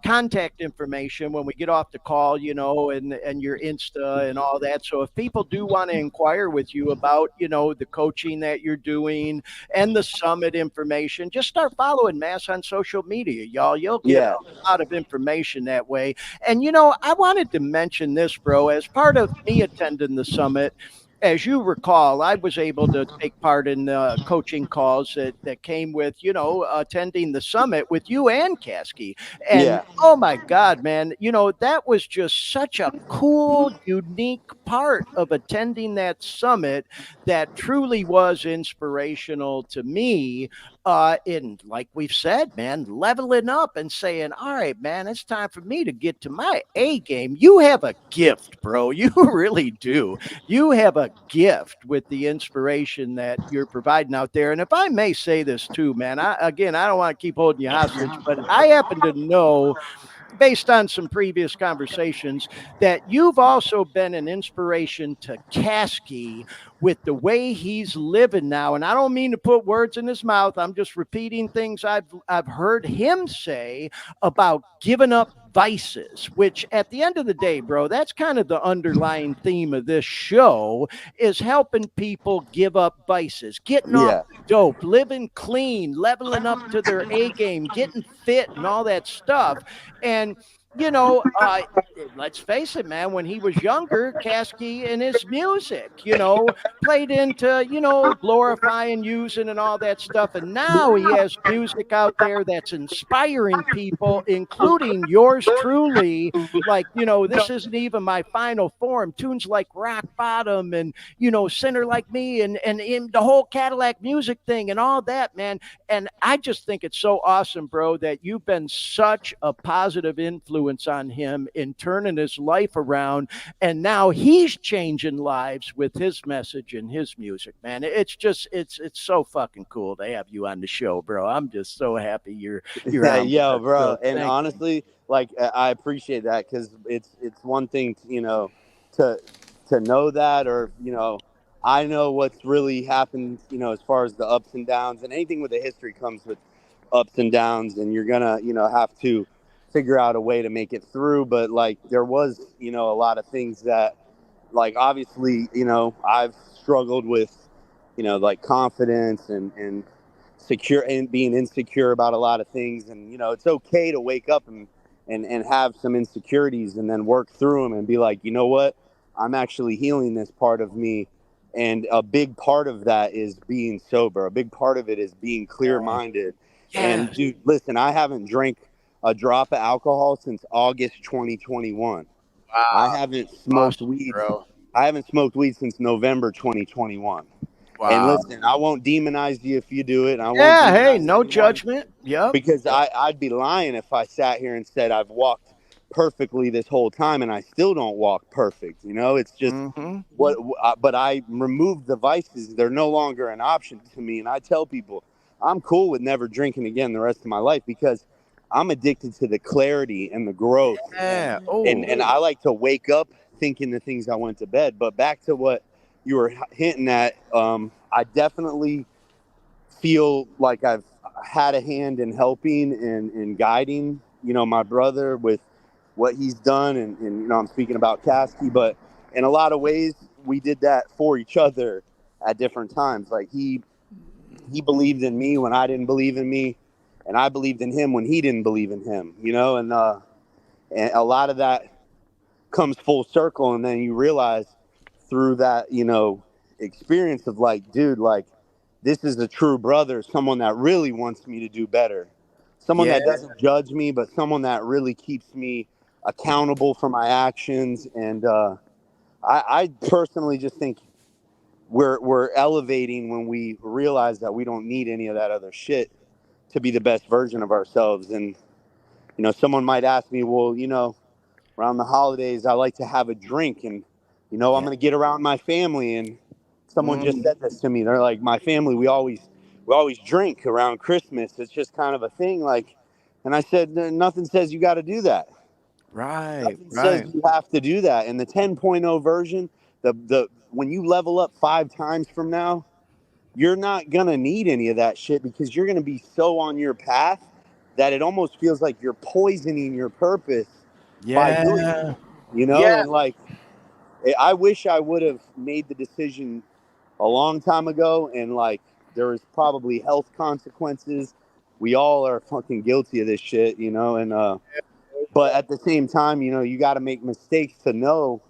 S1: contact information when we get off the call, you know, and your Insta and all that. So if people do want to inquire with you about, you know, the coaching that you're doing and the summit information, just start following Mass on social media, y'all. You'll get
S4: Yeah.
S1: a lot of information that way. And you know, I wanted to mention this, bro, as part of me attending the summit. As you recall, I was able to take part in coaching calls that came with, you know, attending the summit with you and Kasky. And
S4: Yeah.
S1: oh my God, man, you know, that was just such a cool, unique part of attending that summit that truly was inspirational to me. In, like we've said, man, leveling up and saying, all right, man, it's time for me to get to my A game. You have a gift, bro. You really do. You have a gift with the inspiration that you're providing out there. And if I may say this too, man, again, I don't want to keep holding you hostage, but I happen to know, based on some previous conversations, that you've also been an inspiration to Kasky with the way he's living now. And I don't mean to put words in his mouth. I'm just repeating things I've heard him say about giving up vices, which at the end of the day, bro, that's kind of the underlying theme of this show, is helping people give up vices, getting off
S4: Yeah.
S1: dope, living clean, leveling up to their A game, getting fit and all that stuff. And you know, let's face it, man, when he was younger, Kasky and his music, you know, played into, you know, glorifying, using, and all that stuff. And now he has music out there that's inspiring people, including yours truly. Like, you know, this isn't even my final form. Tunes like Rock Bottom and, you know, Sinner Like Me and in the whole Cadillac music thing and all that, man. And I just think it's so awesome, bro, that you've been such a positive influence on him in turning his life around. And now he's changing lives with his message and his music, man. It's just, it's so fucking cool to have you on the show, bro. I'm just so happy you're
S4: Yeah,
S1: on with
S4: yo,
S1: us.
S4: bro.
S1: So
S4: And
S1: thank you.
S4: honestly, like I appreciate that because it's one thing, you know, to know that, or I know what's really happened, as far as the ups and downs, and anything with a history comes with ups and downs, and you're gonna, have to figure out a way to make it through. But like there was, a lot of things that, like obviously, I've struggled with, like confidence and secure and being insecure about a lot of things. And it's okay to wake up and have some insecurities and then work through them and be like, you know what, I'm actually healing this part of me. And a big part of that is being sober. A big part of it is being clear minded. And
S1: Yes.
S4: dude, listen, I haven't drank a drop of alcohol since August 2021. I
S1: Wow.
S4: haven't smoked
S1: Awesome,
S4: weed.
S1: bro.
S4: I haven't smoked weed since November 2021. And
S1: Wow.
S4: listen, I won't demonize you if you do it, and I won't
S1: Yeah. Hey,
S4: demonize
S1: no
S4: anyone,
S1: judgment. Yep.
S4: because
S1: Yep.
S4: I'd be lying if I sat here and said I've walked perfectly this whole time, and I still don't walk perfect. It's just
S1: Mm-hmm.
S4: but I removed the vices. They're no longer an option to me. And I tell people I'm cool with never drinking again the rest of my life because I'm addicted to the clarity and the growth. and
S1: Yeah.
S4: and,
S1: Oh.
S4: and I like to wake up thinking the things I went to bed. But back to what you were hinting at, I definitely feel like I've had a hand in helping and guiding, my brother with what he's done. And I'm speaking about Kasky, but in a lot of ways, we did that for each other at different times. Like he believed in me when I didn't believe in me, and I believed in him when he didn't believe in him, and a lot of that comes full circle. And then you realize through that, experience of like, dude, like this is a true brother, someone that really wants me to do better, someone
S1: Yeah.
S4: that doesn't judge me, but someone that really keeps me accountable for my actions. And I personally just think we're elevating when we realize that we don't need any of that other shit to be the best version of ourselves. And someone might ask me, well, around the holidays, I like to have a drink, and I'm
S1: Yeah.
S4: going to get around my family. And someone just
S1: Mm,
S4: said this to me. They're like, my family, we always drink around Christmas. It's just kind of a thing. Like, and I said, nothing says you got to do that.
S1: right.
S4: Nothing says
S1: Right.
S4: you have to do that. And the 10.0 version, the when you level up 5 times from now, you're not gonna need any of that shit, because you're gonna be so on your path that it almost feels like you're poisoning your purpose by doing it.
S1: Yeah.
S4: And
S1: Yeah.
S4: like, I wish I would have made the decision a long time ago, and like, there was probably health consequences. We all are fucking guilty of this shit, and but at the same time, you got to make mistakes to know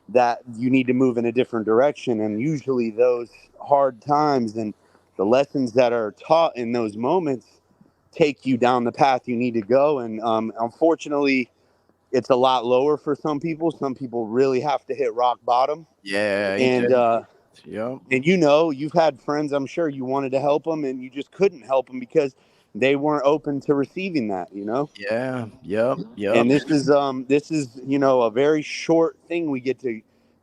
S4: that you need to move in a different direction. And usually those hard times and the lessons that are taught in those moments take you down the path you need to go. And unfortunately, it's a lot lower for some people. Some people really have to hit rock bottom.
S1: Yeah. Ain't
S4: And
S1: that? Yep.
S4: you've had friends, I'm sure you wanted to help them and you just couldn't help them because they weren't open to receiving that.
S1: Yeah. Yep. Yep.
S4: And this is a very short thing we get to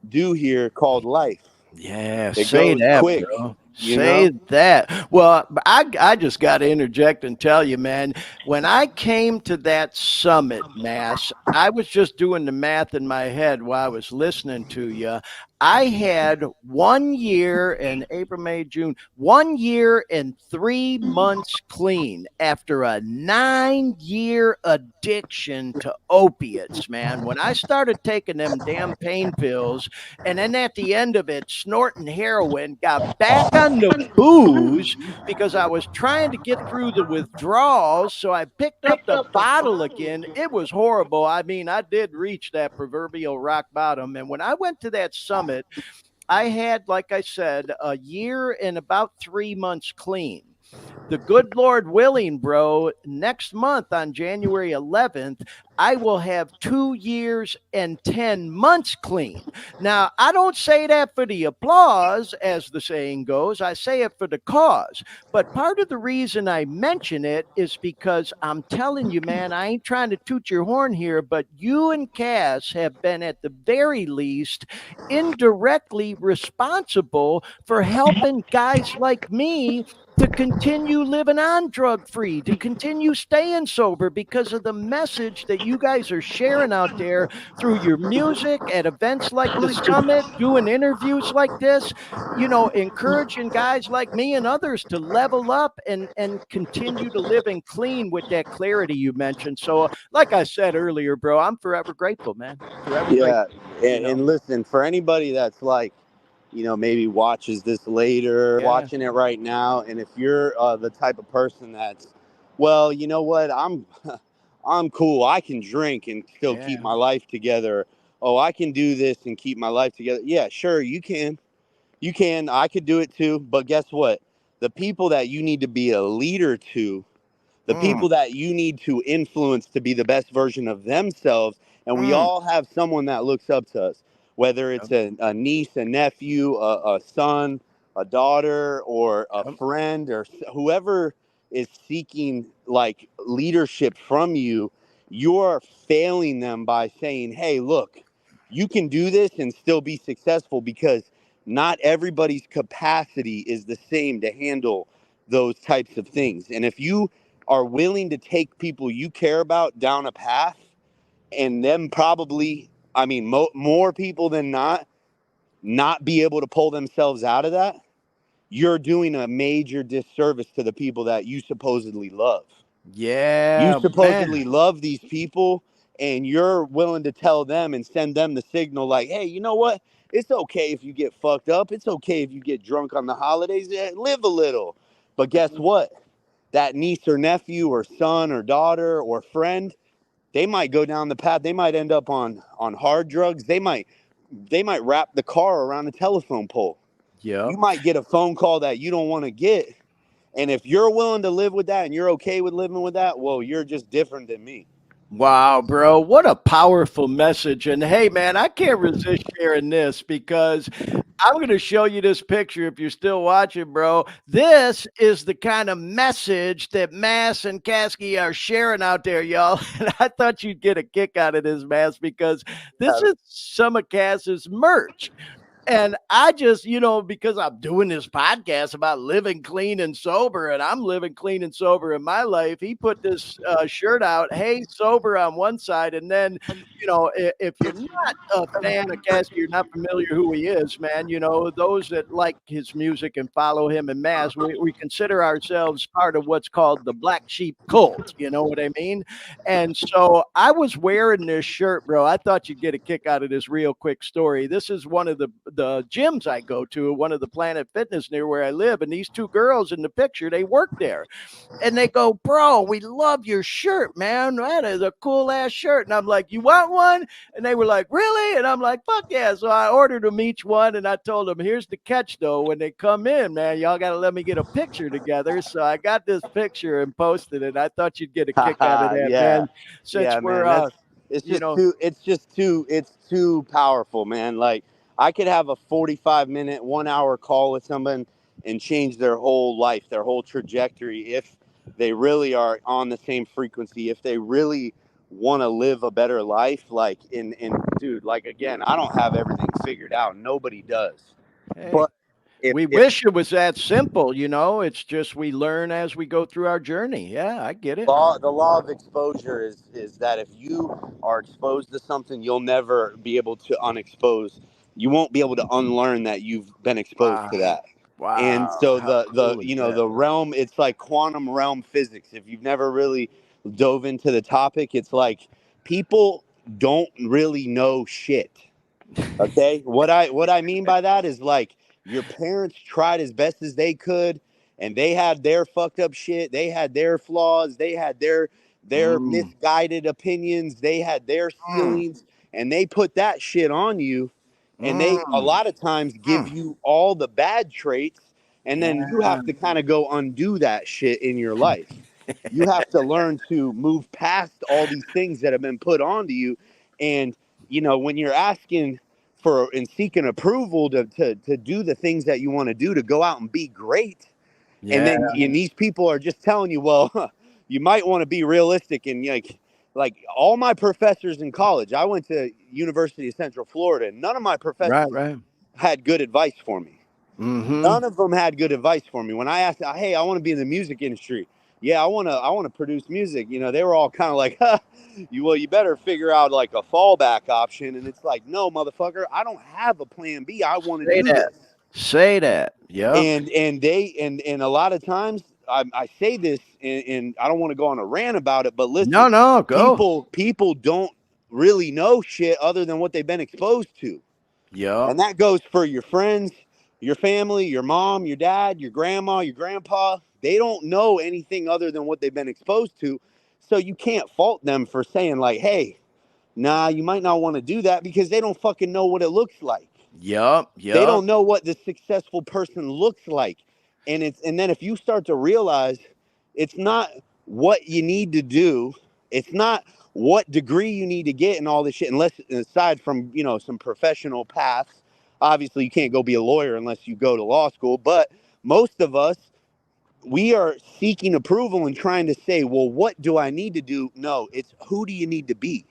S4: do here called life.
S1: Yeah,
S4: It
S1: say
S4: goes
S1: that,
S4: quick,
S1: bro.
S4: you
S1: Say
S4: know.
S1: that. Well, I just got to interject and tell you, man, when I came to that summit, Mass, I was just doing the math in my head while I was listening to you. I had 1 year in April, May, June, 1 year and 3 months clean after a 9 year addiction to opiates, man. When I started taking them damn pain pills, and then at the end of it, snorting heroin, got back on the booze because I was trying to get through the withdrawals. So I picked up the bottle again. It was horrible. I mean, I did reach that proverbial rock bottom. And when I went to that summit, I had, like I said, a year and about 3 months clean. The good Lord willing, bro, next month on January 11th, I will have 2 years and 10 months clean. Now, I don't say that for the applause, as the saying goes. I say it for the cause. But part of the reason I mention it is because I'm telling you, man, I ain't trying to toot your horn here, but you and Cass have been, at the very least, indirectly responsible for helping guys like me to continue living on drug free, to continue staying sober because of the message that you guys are sharing out there through your music at events like the summit, doing interviews like this, encouraging guys like me and others to level up and continue to live in clean with that clarity you mentioned. So, like I said earlier, bro, I'm forever grateful, man. Forever
S4: Yeah,
S1: grateful,
S4: and listen, for anybody that's like, maybe watches this later,
S1: Yeah.
S4: watching it right now, and if you're the type of person that's, well, you know what, I'm cool. I can drink and still keep
S1: Yeah.
S4: my life together. Oh, I can do this and keep my life together. Yeah, sure, you can. You can. I could do it too. But guess what? The people that you need to be a leader to, the
S1: Mm,
S4: people that you need to influence to be the best version of themselves. And we
S1: mm.
S4: all have someone that looks up to us, whether
S1: Yep.
S4: it's a niece, a nephew, a son, a daughter, or a
S1: Yep.
S4: friend, or whoever is seeking like leadership from you. You're failing them by saying, hey, look, you can do this and still be successful, because not everybody's capacity is the same to handle those types of things. And if you are willing to take people you care about down a path, and them probably, I mean, more people than not be able to pull themselves out of that, you're doing a major disservice to the people that you supposedly love. You
S1: Yeah, man.
S4: supposedly love these people, and you're willing to tell them and send them the signal like, hey, you know what? It's okay if you get fucked up. It's okay if you get drunk on the holidays. Live a little. But guess what? That niece or nephew or son or daughter or friend, they might go down the path. They might end up on hard drugs. They might wrap the car around a telephone pole.
S1: Yep.
S4: You might get a phone call that you don't want to get. And if you're willing to live with that and you're okay with living with that, well, you're just different than me.
S1: Wow, bro, what a powerful message. And hey, man, I can't resist sharing this because I'm going to show you this picture if you're still watching, bro. This is the kind of message that Mass and Kasky are sharing out there, y'all. And I thought you'd get a kick out of this, Mass, because this is some of Cass's merch. And I just, because I'm doing this podcast about living clean and sober, and I'm living clean and sober in my life, he put this shirt out, "Hey, sober" on one side. And then, if you're not a fan of Cassie, you're not familiar who he is, man, those that like his music and follow him in mass, we consider ourselves part of what's called the black sheep cult. You know what I mean? And so I was wearing this shirt, bro. I thought you'd get a kick out of this real quick story. This is one of the gyms I go to, one of the Planet Fitness near where I live. And these two girls in the picture, they work there. And they go, "Bro, we love your shirt, man. That is a cool ass shirt." And I'm like, "You want one?" And they were like, "Really?" And I'm like, "Fuck yeah." So I ordered them each one. And I told them, "Here's the catch, though. When they come in, man, y'all got to let me get a picture together." So I got this picture and posted it. I thought you'd get a kick out of that,
S4: Yeah,
S1: man. Since
S4: yeah,
S1: we're,
S4: man. That's
S1: you know,
S4: it's too powerful, man. Like I could have a 45-minute, 1 hour call with someone and change their whole life, their whole trajectory if they really are on the same frequency, if they really want to live a better life. Like in dude, like again, I don't have everything figured out. Nobody does.
S1: hey,
S4: But
S1: we
S4: if
S1: wish it was that simple, It's just we learn as we go through our journey. Yeah, I get it.
S4: the law of exposure is that if you are exposed to something, you'll never be able to unexpose. You won't be able to unlearn that you've been exposed to
S1: Wow.
S4: that. And
S1: Wow.
S4: so
S1: How
S4: the
S1: cool is
S4: you know
S1: that?
S4: the realm, it's like quantum realm physics. If you've never really dove into the topic, it's like people don't really know shit. Okay, what I mean by that is like your parents tried as best as they could, and they had their fucked up shit. They had their flaws. They had their
S1: Mm,
S4: misguided opinions. They had their
S1: mm,
S4: ceilings, and they put that shit on you. And they a
S1: mm,
S4: lot of times give
S1: mm.
S4: you all the bad traits, and then you
S1: Yeah.
S4: have to kind of go undo that shit in your life. You have to learn to move past all these things that have been put onto you, and when you're asking for and seeking approval to do the things that you want to do, to go out and be great, and
S1: Yeah.
S4: then these people are just telling you, well, you might want to be realistic. And like all my professors in college, I went to University of Central Florida, and none of my
S1: Right,
S4: professors
S1: right.
S4: had good advice for me.
S1: Mm-hmm.
S4: None of them had good advice for me. When I asked, "Hey, I want to be in the music industry. Yeah, I want to produce music." They were all kind of like, huh, you better figure out like a fallback option." And it's like, no, motherfucker, I don't have a plan B. I want to
S1: Say
S4: do
S1: that.
S4: this.
S1: Say that. Yep.
S4: And a lot of times I say this, and I don't want to go on a rant about it, but
S1: No,
S4: listen,
S1: no, go.
S4: people don't really know shit other than what they've been exposed to.
S1: Yep.
S4: And that goes for your friends, your family, your mom, your dad, your grandma, your grandpa. They don't know anything other than what they've been exposed to. So you can't fault them for saying, like, "Hey, nah, you might not want to do that," because they don't fucking know what it looks like.
S1: Yep.
S4: They
S1: Yep.
S4: don't know what the successful person looks like. And then if you start to realize it's not what you need to do, it's not what degree you need to get and all this shit, unless aside from some professional paths. Obviously you can't go be a lawyer unless you go to law school, but most of us, we are seeking approval and trying to say, well, what do I need to do? No, it's who do you need to be?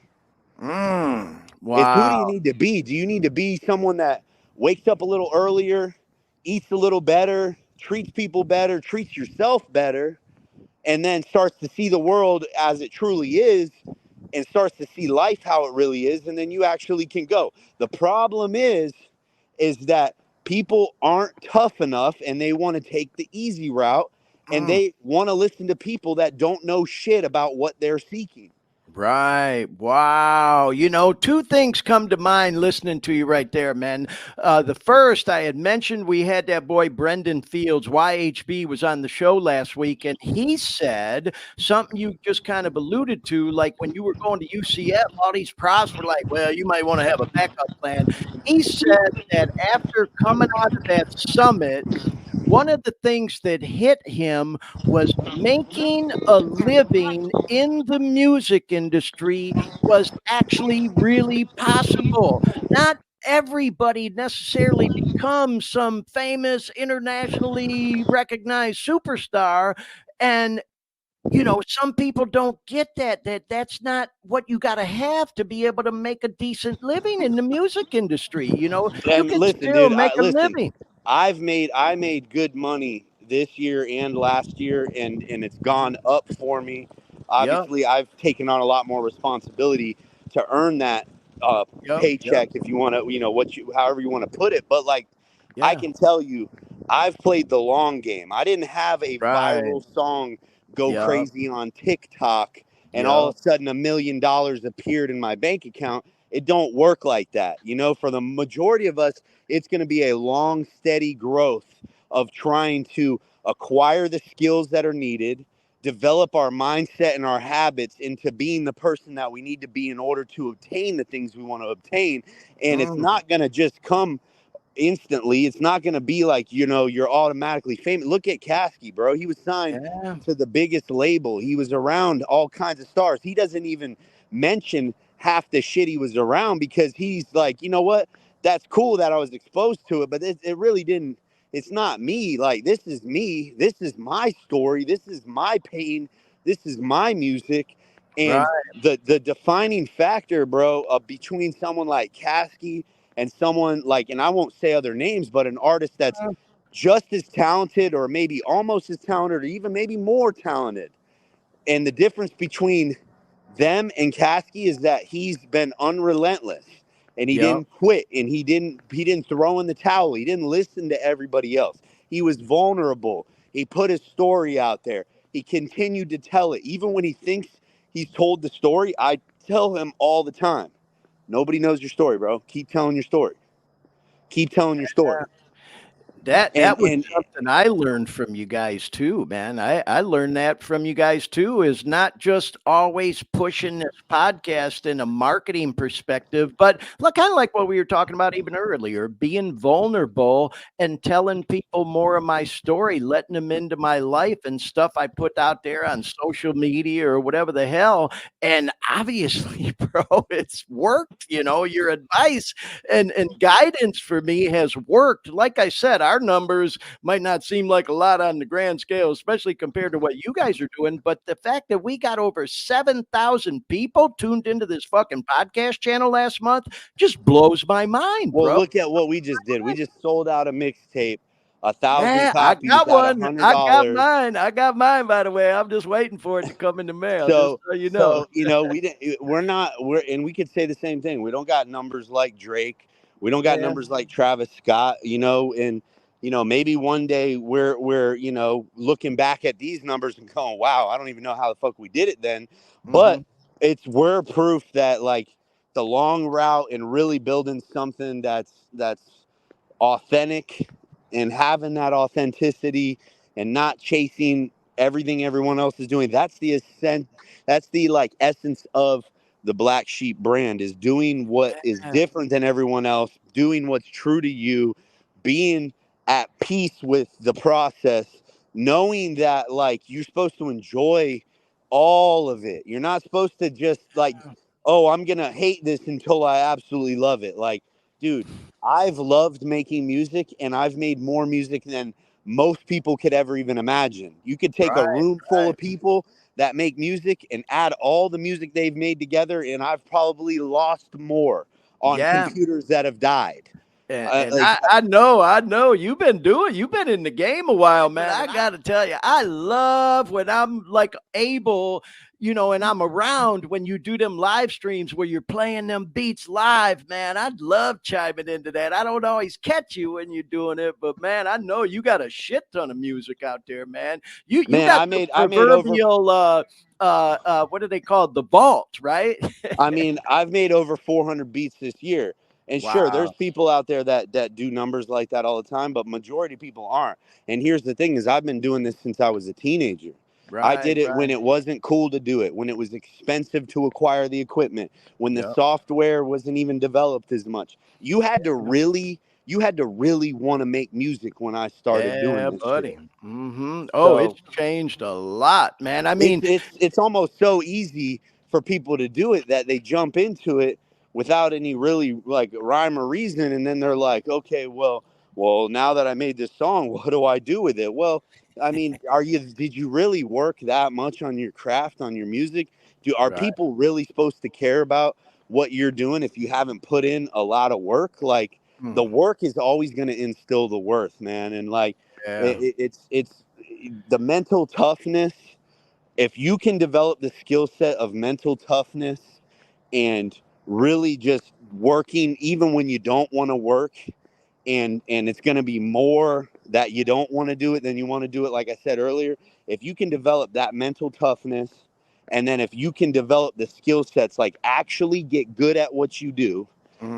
S4: It's who do you
S1: Wow.
S4: need to be? Do you need to be someone that wakes up a little earlier, eats a little better, treats people better, treats yourself better, and then starts to see the world as it truly is, and starts to see life how it really is, and then you actually can go. The problem is that people aren't tough enough, and they want to take the easy route, and
S1: Mm.
S4: they want to listen to people that don't know shit about what they're seeking.
S1: Right. Wow. Two things come to mind listening to you right there, man. The first, I had mentioned we had that boy Brendan Fields, YHB, was on the show last week, and he said something you just kind of alluded to, like when you were going to UCF, all these profs were like, "Well, you might want to have a backup plan." He said that after coming out of that summit, one of the things that hit him was making a living in the music industry was actually really possible. Not everybody necessarily become some famous, internationally recognized superstar. And some people don't get that's not what you got to have to be able to make a decent living in the music industry. You
S4: And
S1: can
S4: listen,
S1: still
S4: dude,
S1: make a
S4: listen,
S1: living.
S4: I made good money this year and last year, and it's gone up for me.
S1: Yep,
S4: Obviously, I've taken on a lot more responsibility to earn that
S1: yep,
S4: paycheck, if you want to, however you want to put it. But like, I
S1: yeah,
S4: can tell you, I've played the long game. I didn't have a
S1: right,
S4: viral song go
S1: yep,
S4: crazy on TikTok and all
S1: yep,
S4: of a sudden $1 million appeared in my bank account. It don't work like that. For the majority of us, it's going to be a long, steady growth of trying to acquire the skills that are needed, develop our mindset and our habits into being the person that we need to be in order to obtain the things we want to obtain. And it's
S1: mm,
S4: not going to just come instantly. It's not going to be like, you're automatically famous. Look at Kasky, bro. He was signed
S1: yeah,
S4: to the biggest label. He was around all kinds of stars. He doesn't even mention half the shit he was around because he's like, you know what? That's cool that I was exposed to it, but it really didn't. It's not me. Like, this is me. This is my story. This is my pain. This is my music.
S1: right,
S4: And the defining factor, bro, between someone like Kasky and someone like, and I won't say other names, but an artist that's just as talented or maybe almost as talented or even maybe more talented. And the difference between them and Kasky is that he's been unrelentless and he
S1: yep,
S4: didn't quit and he didn't throw in the towel. He didn't listen to everybody else. He was vulnerable. He put his story out there. He continued to tell it. Even when he thinks he's told the story, I tell him all the time, nobody knows your story, bro. Keep telling your story. Keep telling your story. And
S1: That was
S4: and
S1: something I learned from you guys too, man. I learned that from you guys too, is not just always pushing this podcast in a marketing perspective, but look, kind of like what we were talking about even earlier, being vulnerable and telling people more of my story, letting them into my life and stuff I put out there on social media or whatever the hell. And obviously, bro, it's worked. Your advice and guidance for me has worked. Like I said, our numbers might not seem like a lot on the grand scale, especially compared to what you guys are doing. But the fact that we got over 7,000 people tuned into this fucking podcast channel last month just blows my mind,
S4: well,
S1: bro.
S4: look at what we just did. We just sold out a mixtape, 1,000
S1: Yeah, I
S4: copies
S1: got
S4: at
S1: one. I got
S4: $100.
S1: mine. I got mine, by the way. I'm just waiting for it to come in the mail, just
S4: So
S1: so you know.
S4: so we didn't. We're and we could say the same thing. We don't got numbers like Drake. We don't got
S1: Yeah.
S4: numbers like Travis Scott. And maybe one day we're looking back at these numbers and going, wow, I don't even know how the fuck we did it then.
S1: Hmm.
S4: But we're proof that like the long route and really building something that's authentic and having that authenticity and not chasing everything everyone else is doing. That's the ascent. That's the like essence of the Black Sheep brand, is doing what is
S1: Yeah.
S4: different than everyone else, doing what's true to you, being at peace with the process, knowing that like you're supposed to enjoy all of it. You're not supposed to just like, oh, I'm going to hate this until I absolutely love it. Like, dude, I've loved making music and I've made more music than most people could ever even imagine. You could take a
S1: Right.
S4: room full
S1: Right.
S4: of people that make music and add all the music they've made together, and I've probably lost more on
S1: Yeah.
S4: computers that have died.
S1: And
S4: Like,
S1: I know you've been in the game a while, man. I gotta tell you, I love when I'm like able, and I'm around when you do them live streams where you're playing them beats live, man. I'd love chiming into that. I don't always catch you when you're doing it, but man, I know you got a shit ton of music out there, man. You
S4: man,
S1: got
S4: I
S1: the
S4: made I made over
S1: proverbial what do they call it? The vault, right?
S4: I mean, I've made over 400 beats this year. And sure, there's
S1: Wow.
S4: people out there that do numbers like that all the time, but majority of people aren't. And here's the thing is I've been doing this since I was a teenager. I
S1: Right,
S4: did it when
S1: right.
S4: it wasn't cool to do it, when it was expensive to acquire the equipment, when the
S1: Yep.
S4: software wasn't even developed as much. You had to really want to make music when I started doing
S1: Yeah,
S4: this
S1: buddy.
S4: shit.
S1: Oh, it's
S4: So
S1: changed a lot, man. I
S4: it's
S1: mean,
S4: it's it's almost so easy for people to do it that they jump into it without any really like rhyme or reason, and then they're like, okay, well, well, now that I made this song, what do I do with it? Well, I mean, did you really work that much on your craft, on your music? Are
S1: Right.
S4: people really supposed to care about what you're doing if you haven't put in a lot of work? Like, the
S1: Mm.
S4: work is always going to instill the worth, man. And like,
S1: Yeah.
S4: it's the mental toughness. If you can develop the skill set of mental toughness and really just working even when you don't want to work, and it's going to be more that you don't want to do it than you want to do it, like I said earlier. If you can develop that mental toughness, and then if you can develop the skill sets, like actually get good at what you do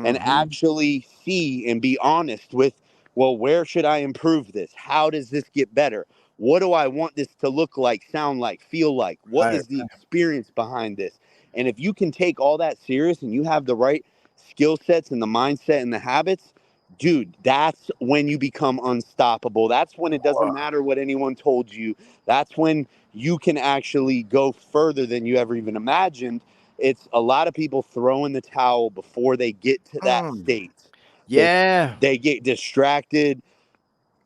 S4: and
S1: Hmm.
S4: actually see and be honest with, well, where should I improve this? How does this get better? What do I want this to look like, sound like, feel like? What
S1: Right.
S4: is the experience behind this? And if you can take all that serious and you have the right skill sets and the mindset and the habits, dude, that's when you become unstoppable. That's when it doesn't matter what anyone told you. That's when you can actually go further than you ever even imagined. It's a lot of people throw in the towel before they get to that
S1: Mm.
S4: state. They
S1: Yeah.
S4: they get distracted,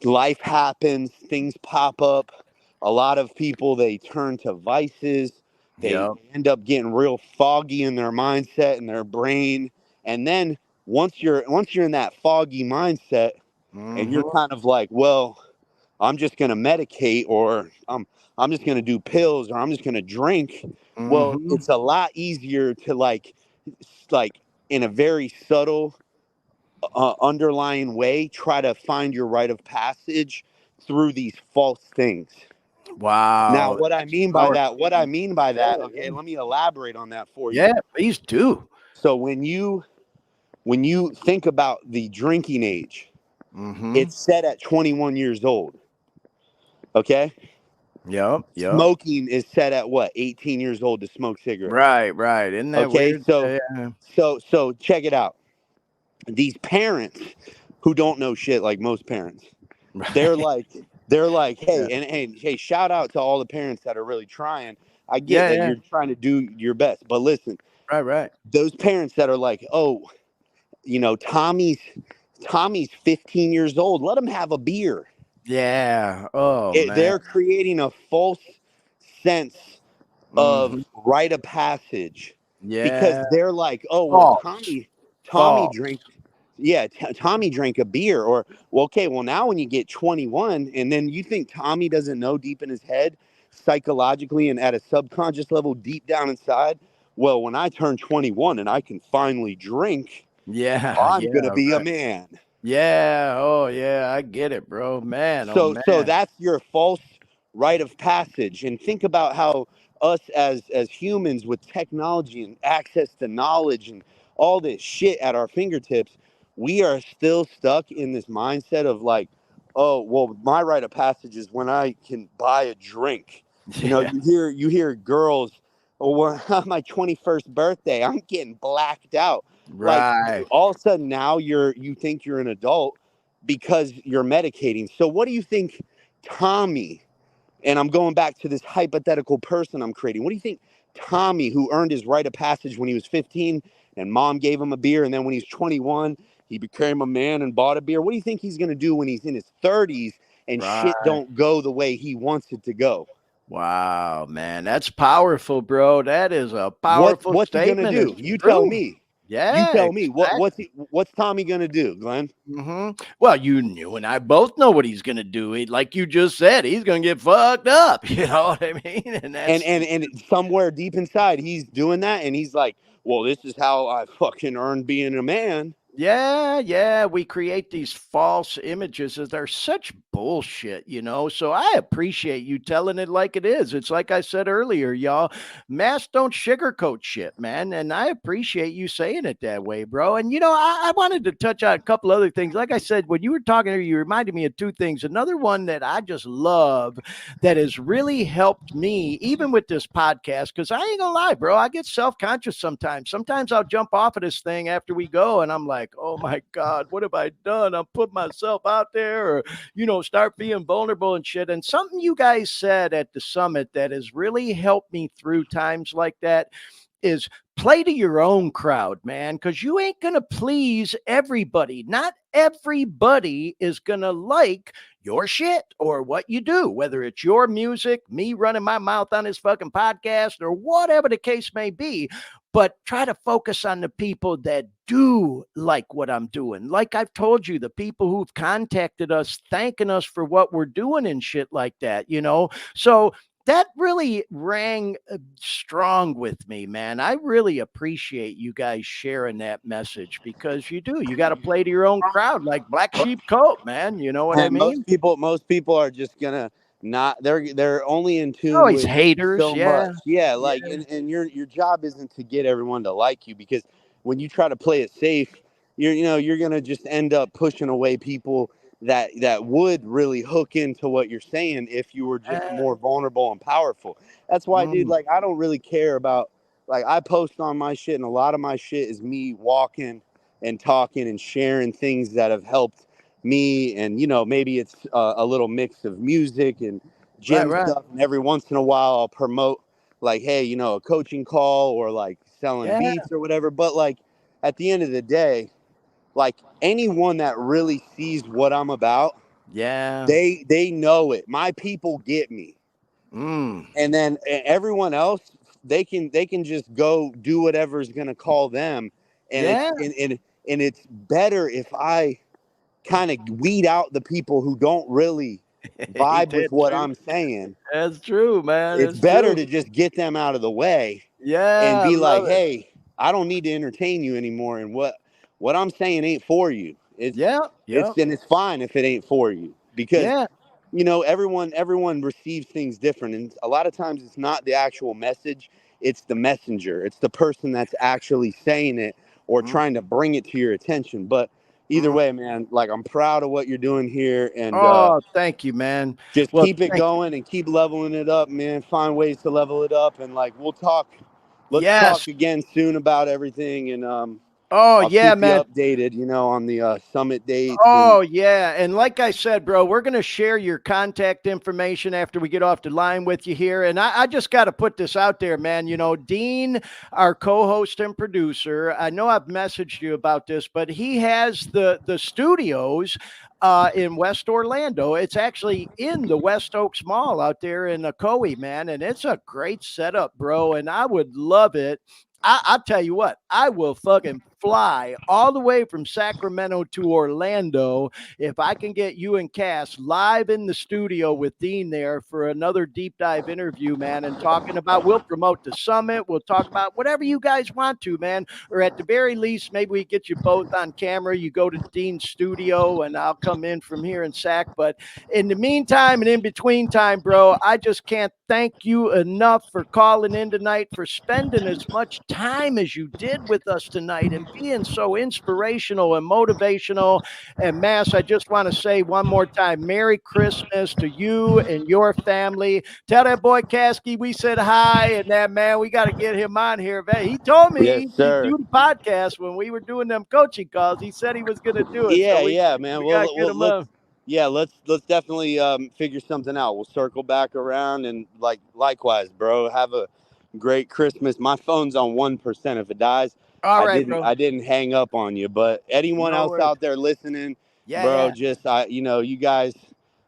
S4: life happens, things pop up. A lot of people, they turn to vices. They
S1: Yep.
S4: end up getting real foggy in their mindset and their brain. And then once you're in that foggy mindset and you're
S1: Hmm.
S4: kind of like, well, I'm just going to medicate, or I'm just going to do pills, or I'm just going to drink. Well,
S1: Hmm.
S4: it's a lot easier to like in a very subtle underlying way, try to find your rite of passage through these false things. Now,
S1: Wow.
S4: what I
S1: That's
S4: mean by
S1: powerful.
S4: that, okay,
S1: Yeah.
S4: let me elaborate on that for you.
S1: Yeah. Please do.
S4: So when you think about the drinking age,
S1: Hmm.
S4: it's set at 21 years old. Okay,
S1: Yep. Yep.
S4: smoking is set at what, 18 years old to smoke cigarettes.
S1: Right. Right. Isn't that
S4: Okay,
S1: weird?
S4: so
S1: Yeah.
S4: so check it out. These parents who don't know shit, like most parents, they're
S1: Right.
S4: like they're like,
S1: Yeah.
S4: hey, and hey, shout out to all the parents that are really trying. I get
S1: Yeah.
S4: that
S1: Yeah.
S4: you're trying to do your best, but listen,
S1: Right. Right.
S4: those parents that are like, oh, Tommy's 15 years old, let him have a beer.
S1: Yeah. Oh man.
S4: They're creating a false sense of
S1: Hmm.
S4: rite of passage, because
S1: Yeah.
S4: they're like, oh, well,
S1: False.
S4: Tommy
S1: False.
S4: drank, yeah, Tommy drank a beer. Or, well, okay, well, now when you get 21 and then you think Tommy doesn't know deep in his head, psychologically and at a subconscious level deep down inside, well, when I turn 21 and I can finally drink,
S1: Yeah.
S4: I'm
S1: Yeah.
S4: gonna be a
S1: Right.
S4: man.
S1: Yeah. Oh yeah. I get it, bro. Man. Oh
S4: So
S1: man.
S4: that's your false rite of passage. And think about how us as humans, with technology and access to knowledge and all this shit at our fingertips, we are still stuck in this mindset of like, oh, well, my rite of passage is when I can buy a drink.
S1: Yeah.
S4: You hear girls, oh, well, on my 21st birthday, I'm getting blacked out. Like,
S1: Right.
S4: all of a sudden now you think you're an adult because you're medicating. So what do you think Tommy, and I'm going back to this hypothetical person I'm creating, what do you think Tommy, who earned his rite of passage when he was 15 and mom gave him a beer, and then when he's 21 he became a man and bought a beer, what do you think he's going to do when he's in his 30s and shit
S1: Right.
S4: don't go the way he wants it to go?
S1: Wow, man. That's powerful, bro. That is a
S4: What
S1: powerful
S4: what's he going to
S1: statement.
S4: do?
S1: It's
S4: You tell
S1: true.
S4: me. You
S1: Yeah,
S4: tell me.
S1: exactly.
S4: What's Tommy going to do, Glenn?
S1: Well, you and I both know what he's gonna do. Like you just said, he's gonna get fucked up. You know what I mean? And
S4: and
S1: that's
S4: and and somewhere deep inside he's doing that, and he's like, well, this is how I fucking earned being a man.
S1: yeah, yeah. We create these false images that are such bullshit, you know. So I appreciate you telling it like it is. It's like I said earlier, y'all. Masks don't sugarcoat shit, man. And I appreciate you saying it that way, bro. And I wanted to touch on a couple other things. Like I said, when you were talking, you reminded me of two things. Another one that I just love that has really helped me, even with this podcast, because I ain't gonna lie, bro. I get self-conscious sometimes. Sometimes I'll jump off of this thing after we go, and I'm like, oh my God, what have I done? I'm putting myself out there, or start being vulnerable and shit. And something you guys said at the summit that has really helped me through times like that is play to your own crowd, man, because you ain't going to please everybody. Not everybody is going to like your shit or what you do, whether it's your music, me running my mouth on this fucking podcast, or whatever the case may be. But try to focus on the people that do like what I'm doing. Like I've told you, the people who've contacted us, thanking us for what we're doing and shit like that, you know? So that really rang strong with me, man. I really appreciate you guys sharing that message, because you do. You got to play to your own crowd, like Black Sheep Coat, man. You know what I
S4: And
S1: mean?
S4: most people are just gonna not. They're only in tune
S1: Always
S4: with
S1: haters.
S4: so
S1: Yeah.
S4: much. Yeah,
S1: Yeah.
S4: like and your job isn't to get everyone to like you, because when you try to play it safe, you're gonna just end up pushing away people that would really hook into what you're saying if you were just
S1: Uh,
S4: more vulnerable and powerful. That's why, dude.
S1: mm,
S4: Like, I don't really care about, like, I post on my shit, and a lot of my shit is me walking and talking and sharing things that have helped me. And maybe it's a little mix of music and
S1: right,
S4: gym
S1: right.
S4: stuff, and every once in a while I'll promote, like, hey, a coaching call, or like selling
S1: Yeah.
S4: beats or whatever. But like, at the end of the day, like, anyone that really sees what I'm about,
S1: Yeah.
S4: they know it. My people get me.
S1: Mm.
S4: And then everyone else, they can just go do whatever's going to call them. And it's
S1: Yeah.
S4: and it's better if I kind of weed out the people who don't really
S1: Ain't
S4: vibe with
S1: that
S4: what
S1: true?
S4: I'm saying.
S1: That's true, man.
S4: It's
S1: It's
S4: better
S1: true.
S4: to just get them out of the way and
S1: Yeah. I
S4: be like,
S1: love it.
S4: hey, I don't need to entertain you anymore, and what I'm saying ain't for you. it's
S1: Yeah.
S4: it's
S1: Yep.
S4: and it's fine if it ain't for you, because
S1: Yeah.
S4: everyone receives things different, and a lot of times it's not the actual message, it's the messenger, it's the person that's actually saying it or
S1: Mm,
S4: trying to bring it to your attention. But either
S1: mm.
S4: way, man, like, I'm proud of what you're doing here, and
S1: Oh, thank you, man.
S4: just
S1: Well,
S4: keep it
S1: thank
S4: going and keep leveling it up, man. Find ways to level it up, and like, let's
S1: Yes.
S4: talk again soon about everything, and
S1: Oh,
S4: I'll
S1: yeah,
S4: keep you
S1: man.
S4: updated, on the summit dates. And
S1: Oh, yeah. And like I said, bro, we're going to share your contact information after we get off the line with you here. And I just got to put this out there, man. You know, Dean, our co-host and producer, I know I've messaged you about this, but he has the studios in West Orlando. It's actually in the West Oaks Mall out there in Ocoee, man. And it's a great setup, bro. And I would love it. I'll tell you what, I will fucking fly all the way from Sacramento to Orlando if I can get you and Cass live in the studio with Dean there for another deep dive interview, man, and talking about, we'll promote the summit. We'll talk about whatever you guys want to, man. Or at the very least, maybe we get you both on camera. You go to Dean's studio and I'll come in from here in Sac. But in the meantime and in between time, bro, I just can't thank you enough for calling in tonight, for spending as much time as you did with us tonight, and being so inspirational and motivational. And Mass, I just want to say one more time, Merry Christmas to you and your family. Tell that boy Kasky we said hi, and that man, we got to get him on here. Man, he told
S4: yes,
S1: me he'd
S4: sir.
S1: do the podcast when we were doing them coaching calls. He said he was going to do it. So
S4: Yeah,
S1: we
S4: yeah, man.
S1: we got to get
S4: Well,
S1: him on.
S4: let's definitely figure something out. We'll circle back around, and like, likewise, bro. Have a great Christmas. My phone's on 1%. If it dies,
S1: All
S4: I
S1: right,
S4: didn't
S1: bro.
S4: I didn't hang up on you. But anyone
S1: No
S4: else
S1: worries.
S4: out there listening,
S1: Yeah,
S4: bro,
S1: yeah.
S4: just you guys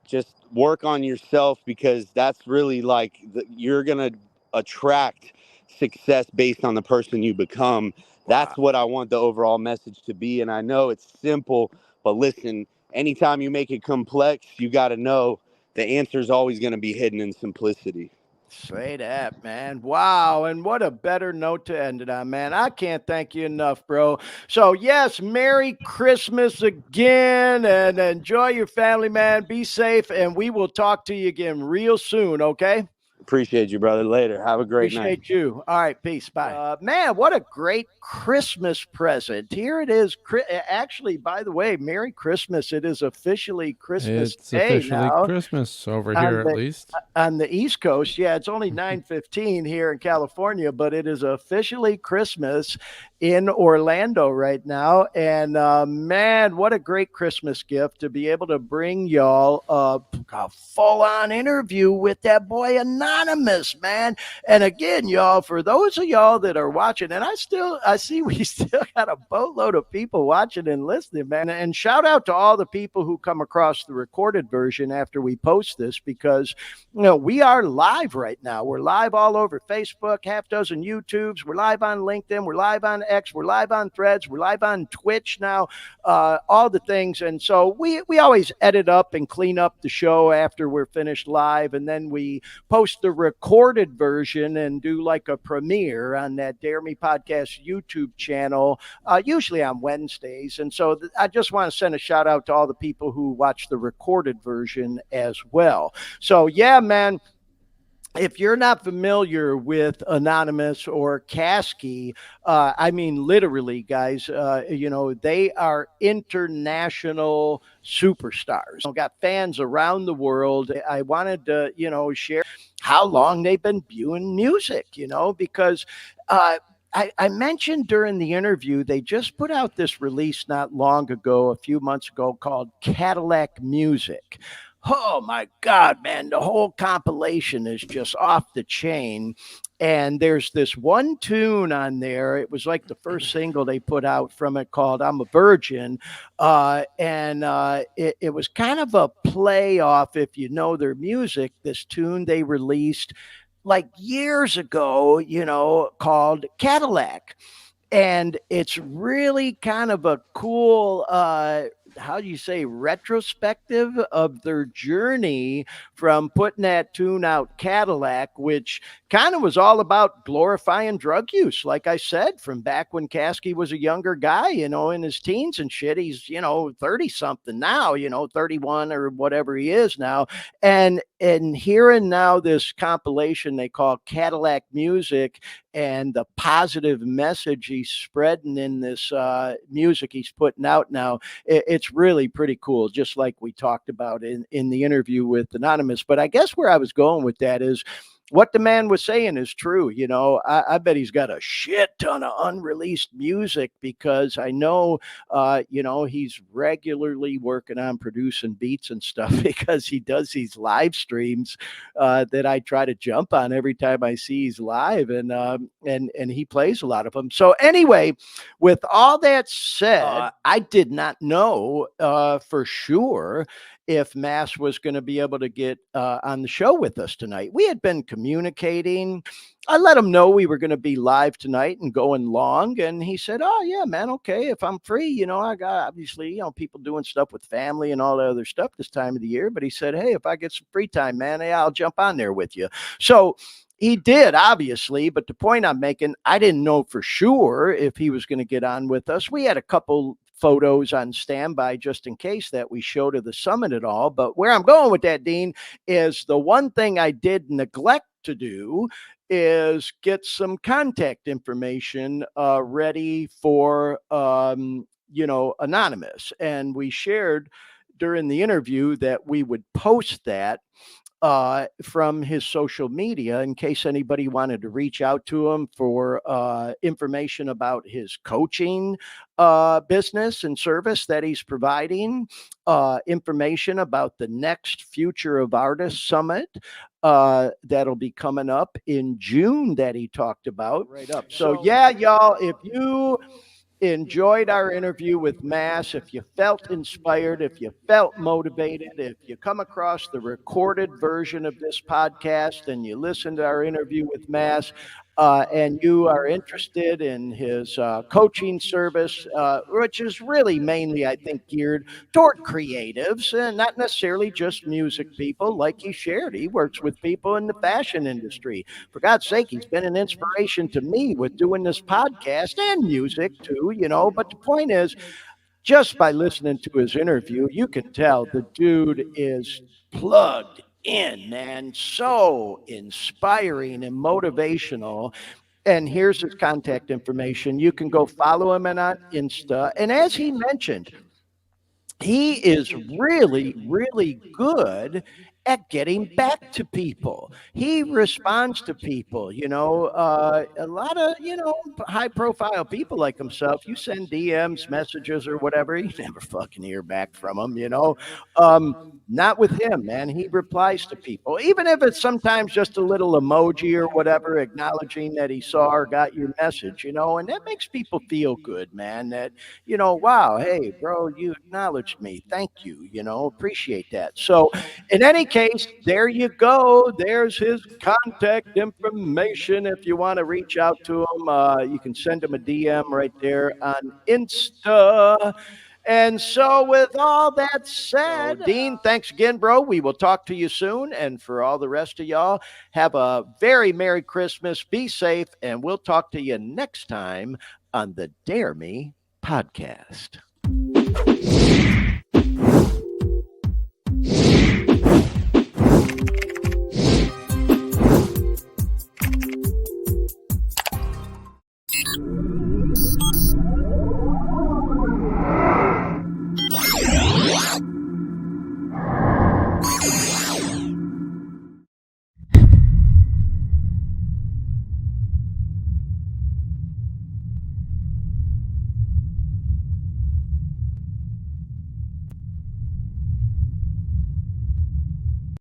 S4: just work on yourself, because that's really like you're gonna attract success based on the person you become.
S1: Wow.
S4: That's what I want the overall message to be. And I know it's simple, but listen, anytime you make it complex, you got to know the answer is always going to be hidden in simplicity.
S1: Say that, man. Wow. And what a better note to end it on, man. I can't thank you enough, bro. So, yes, Merry Christmas again, and enjoy your family, man. Be safe, and we will talk to you again real soon, okay?
S4: Appreciate you, brother. Later. Have a great night.
S1: Appreciate you. All right, peace. Bye. Man, what a great Christmas present. Here it is. Actually, by the way, Merry Christmas. It is officially Christmas
S3: It's
S1: Day
S3: officially
S1: now
S3: Christmas over here,
S1: on
S3: at
S1: the
S3: least.
S1: on the East Coast. Yeah, it's only 9:15 here in California, but it is officially Christmas in Orlando right now. And man, what a great Christmas gift to be able to bring y'all a full-on interview with that boy Anonymous. Anonymous, man. And again, y'all, for those of y'all that are watching, and I see we still got a boatload of people watching and listening, man. And shout out to all the people who come across the recorded version after we post this, because we are live right now. We're live all over Facebook, half dozen YouTubes. We're live on LinkedIn. We're live on X. We're live on Threads. We're live on Twitch now. All the things. And so we always edit up and clean up the show after we're finished live, and then we post the recorded version and do like a premiere on that Dare Me Podcast YouTube channel, usually on Wednesdays. And so I just want to send a shout out to all the people who watch the recorded version as well. So yeah, man, if you're not familiar with Anonymous or Kasky, I mean, literally, guys, they are international superstars. Got fans around the world. I wanted to, share how long they've been viewing music, because I mentioned during the interview, they just put out this release not long ago, a few months ago, called Cadillac Music. Oh my God, man, the whole compilation is just off the chain. And there's this one tune on there. It was like the first single they put out from it, called I'm a Virgin. It was kind of a play off, if you know their music, this tune they released like years ago, called Cadillac. And it's really kind of a cool, how do you say, retrospective of their journey from putting that tune out, Cadillac, which kind of was all about glorifying drug use. Like I said, from back when Kasky was a younger guy, in his teens and shit. He's, 30 something now, 31 or whatever he is now. And hearing now this compilation they call Cadillac Music, and the positive message he's spreading in this music he's putting out now, it's really pretty cool, just like we talked about in the interview with Anonymous. But I guess where I was going with that is, what the man was saying is true. I bet he's got a shit ton of unreleased music, because I know, he's regularly working on producing beats and stuff, because he does these live streams that I try to jump on every time I see he's live, and he plays a lot of them. So anyway, with all that said, I did not know for sure if Mass was going to be able to get on the show with us tonight. We had been communicating. I let him know we were going to be live tonight and going long. And he said, oh, yeah, man, okay, if I'm free. I got, obviously, people doing stuff with family and all the other stuff this time of the year. But he said, hey, if I get some free time, man, hey, I'll jump on there with you. So he did, obviously, but the point I'm making, I didn't know for sure if he was going to get on with us. We had a couple photos on standby just in case that we show to the summit at all. But where I'm going with that, Dean, is the one thing I did neglect to do is get some contact information ready for, Anonymous. And we shared during the interview that we would post that from his social media in case anybody wanted to reach out to him for information about his coaching business and service that he's providing, information about the next Future of Artists Summit that'll be coming up in June that he talked about. Right up. So yeah, y'all, if you enjoyed our interview with Mass, if you felt inspired, if you felt motivated, if you come across the recorded version of this podcast and you listen to our interview with Mass, and you are interested in his coaching service, which is really mainly, I think, geared toward creatives and not necessarily just music people. Like he shared, he works with people in the fashion industry. For God's sake, he's been an inspiration to me with doing this podcast and music too, But the point is, just by listening to his interview, you can tell the dude is plugged in, man. So inspiring and motivational. And here's his contact information. You can go follow him on Insta. And as he mentioned, he is really, really good at getting back to people. He responds to people, a lot of, high profile people like himself. You send DMs, messages, or whatever, you never fucking hear back from him. Not with him, man. He replies to people, even if it's sometimes just a little emoji or whatever, acknowledging that he saw or got your message, and that makes people feel good, man. That, wow, hey, bro, you acknowledged me. Thank you, appreciate that. So, in any case, there you go. There's his contact information. If you want to reach out to him, you can send him a DM right there on Insta. And so, with all that said, Dean, thanks again, bro. We will talk to you soon. And for all the rest of y'all, have a very Merry Christmas. Be safe. And we'll talk to you next time on the Dare Me podcast.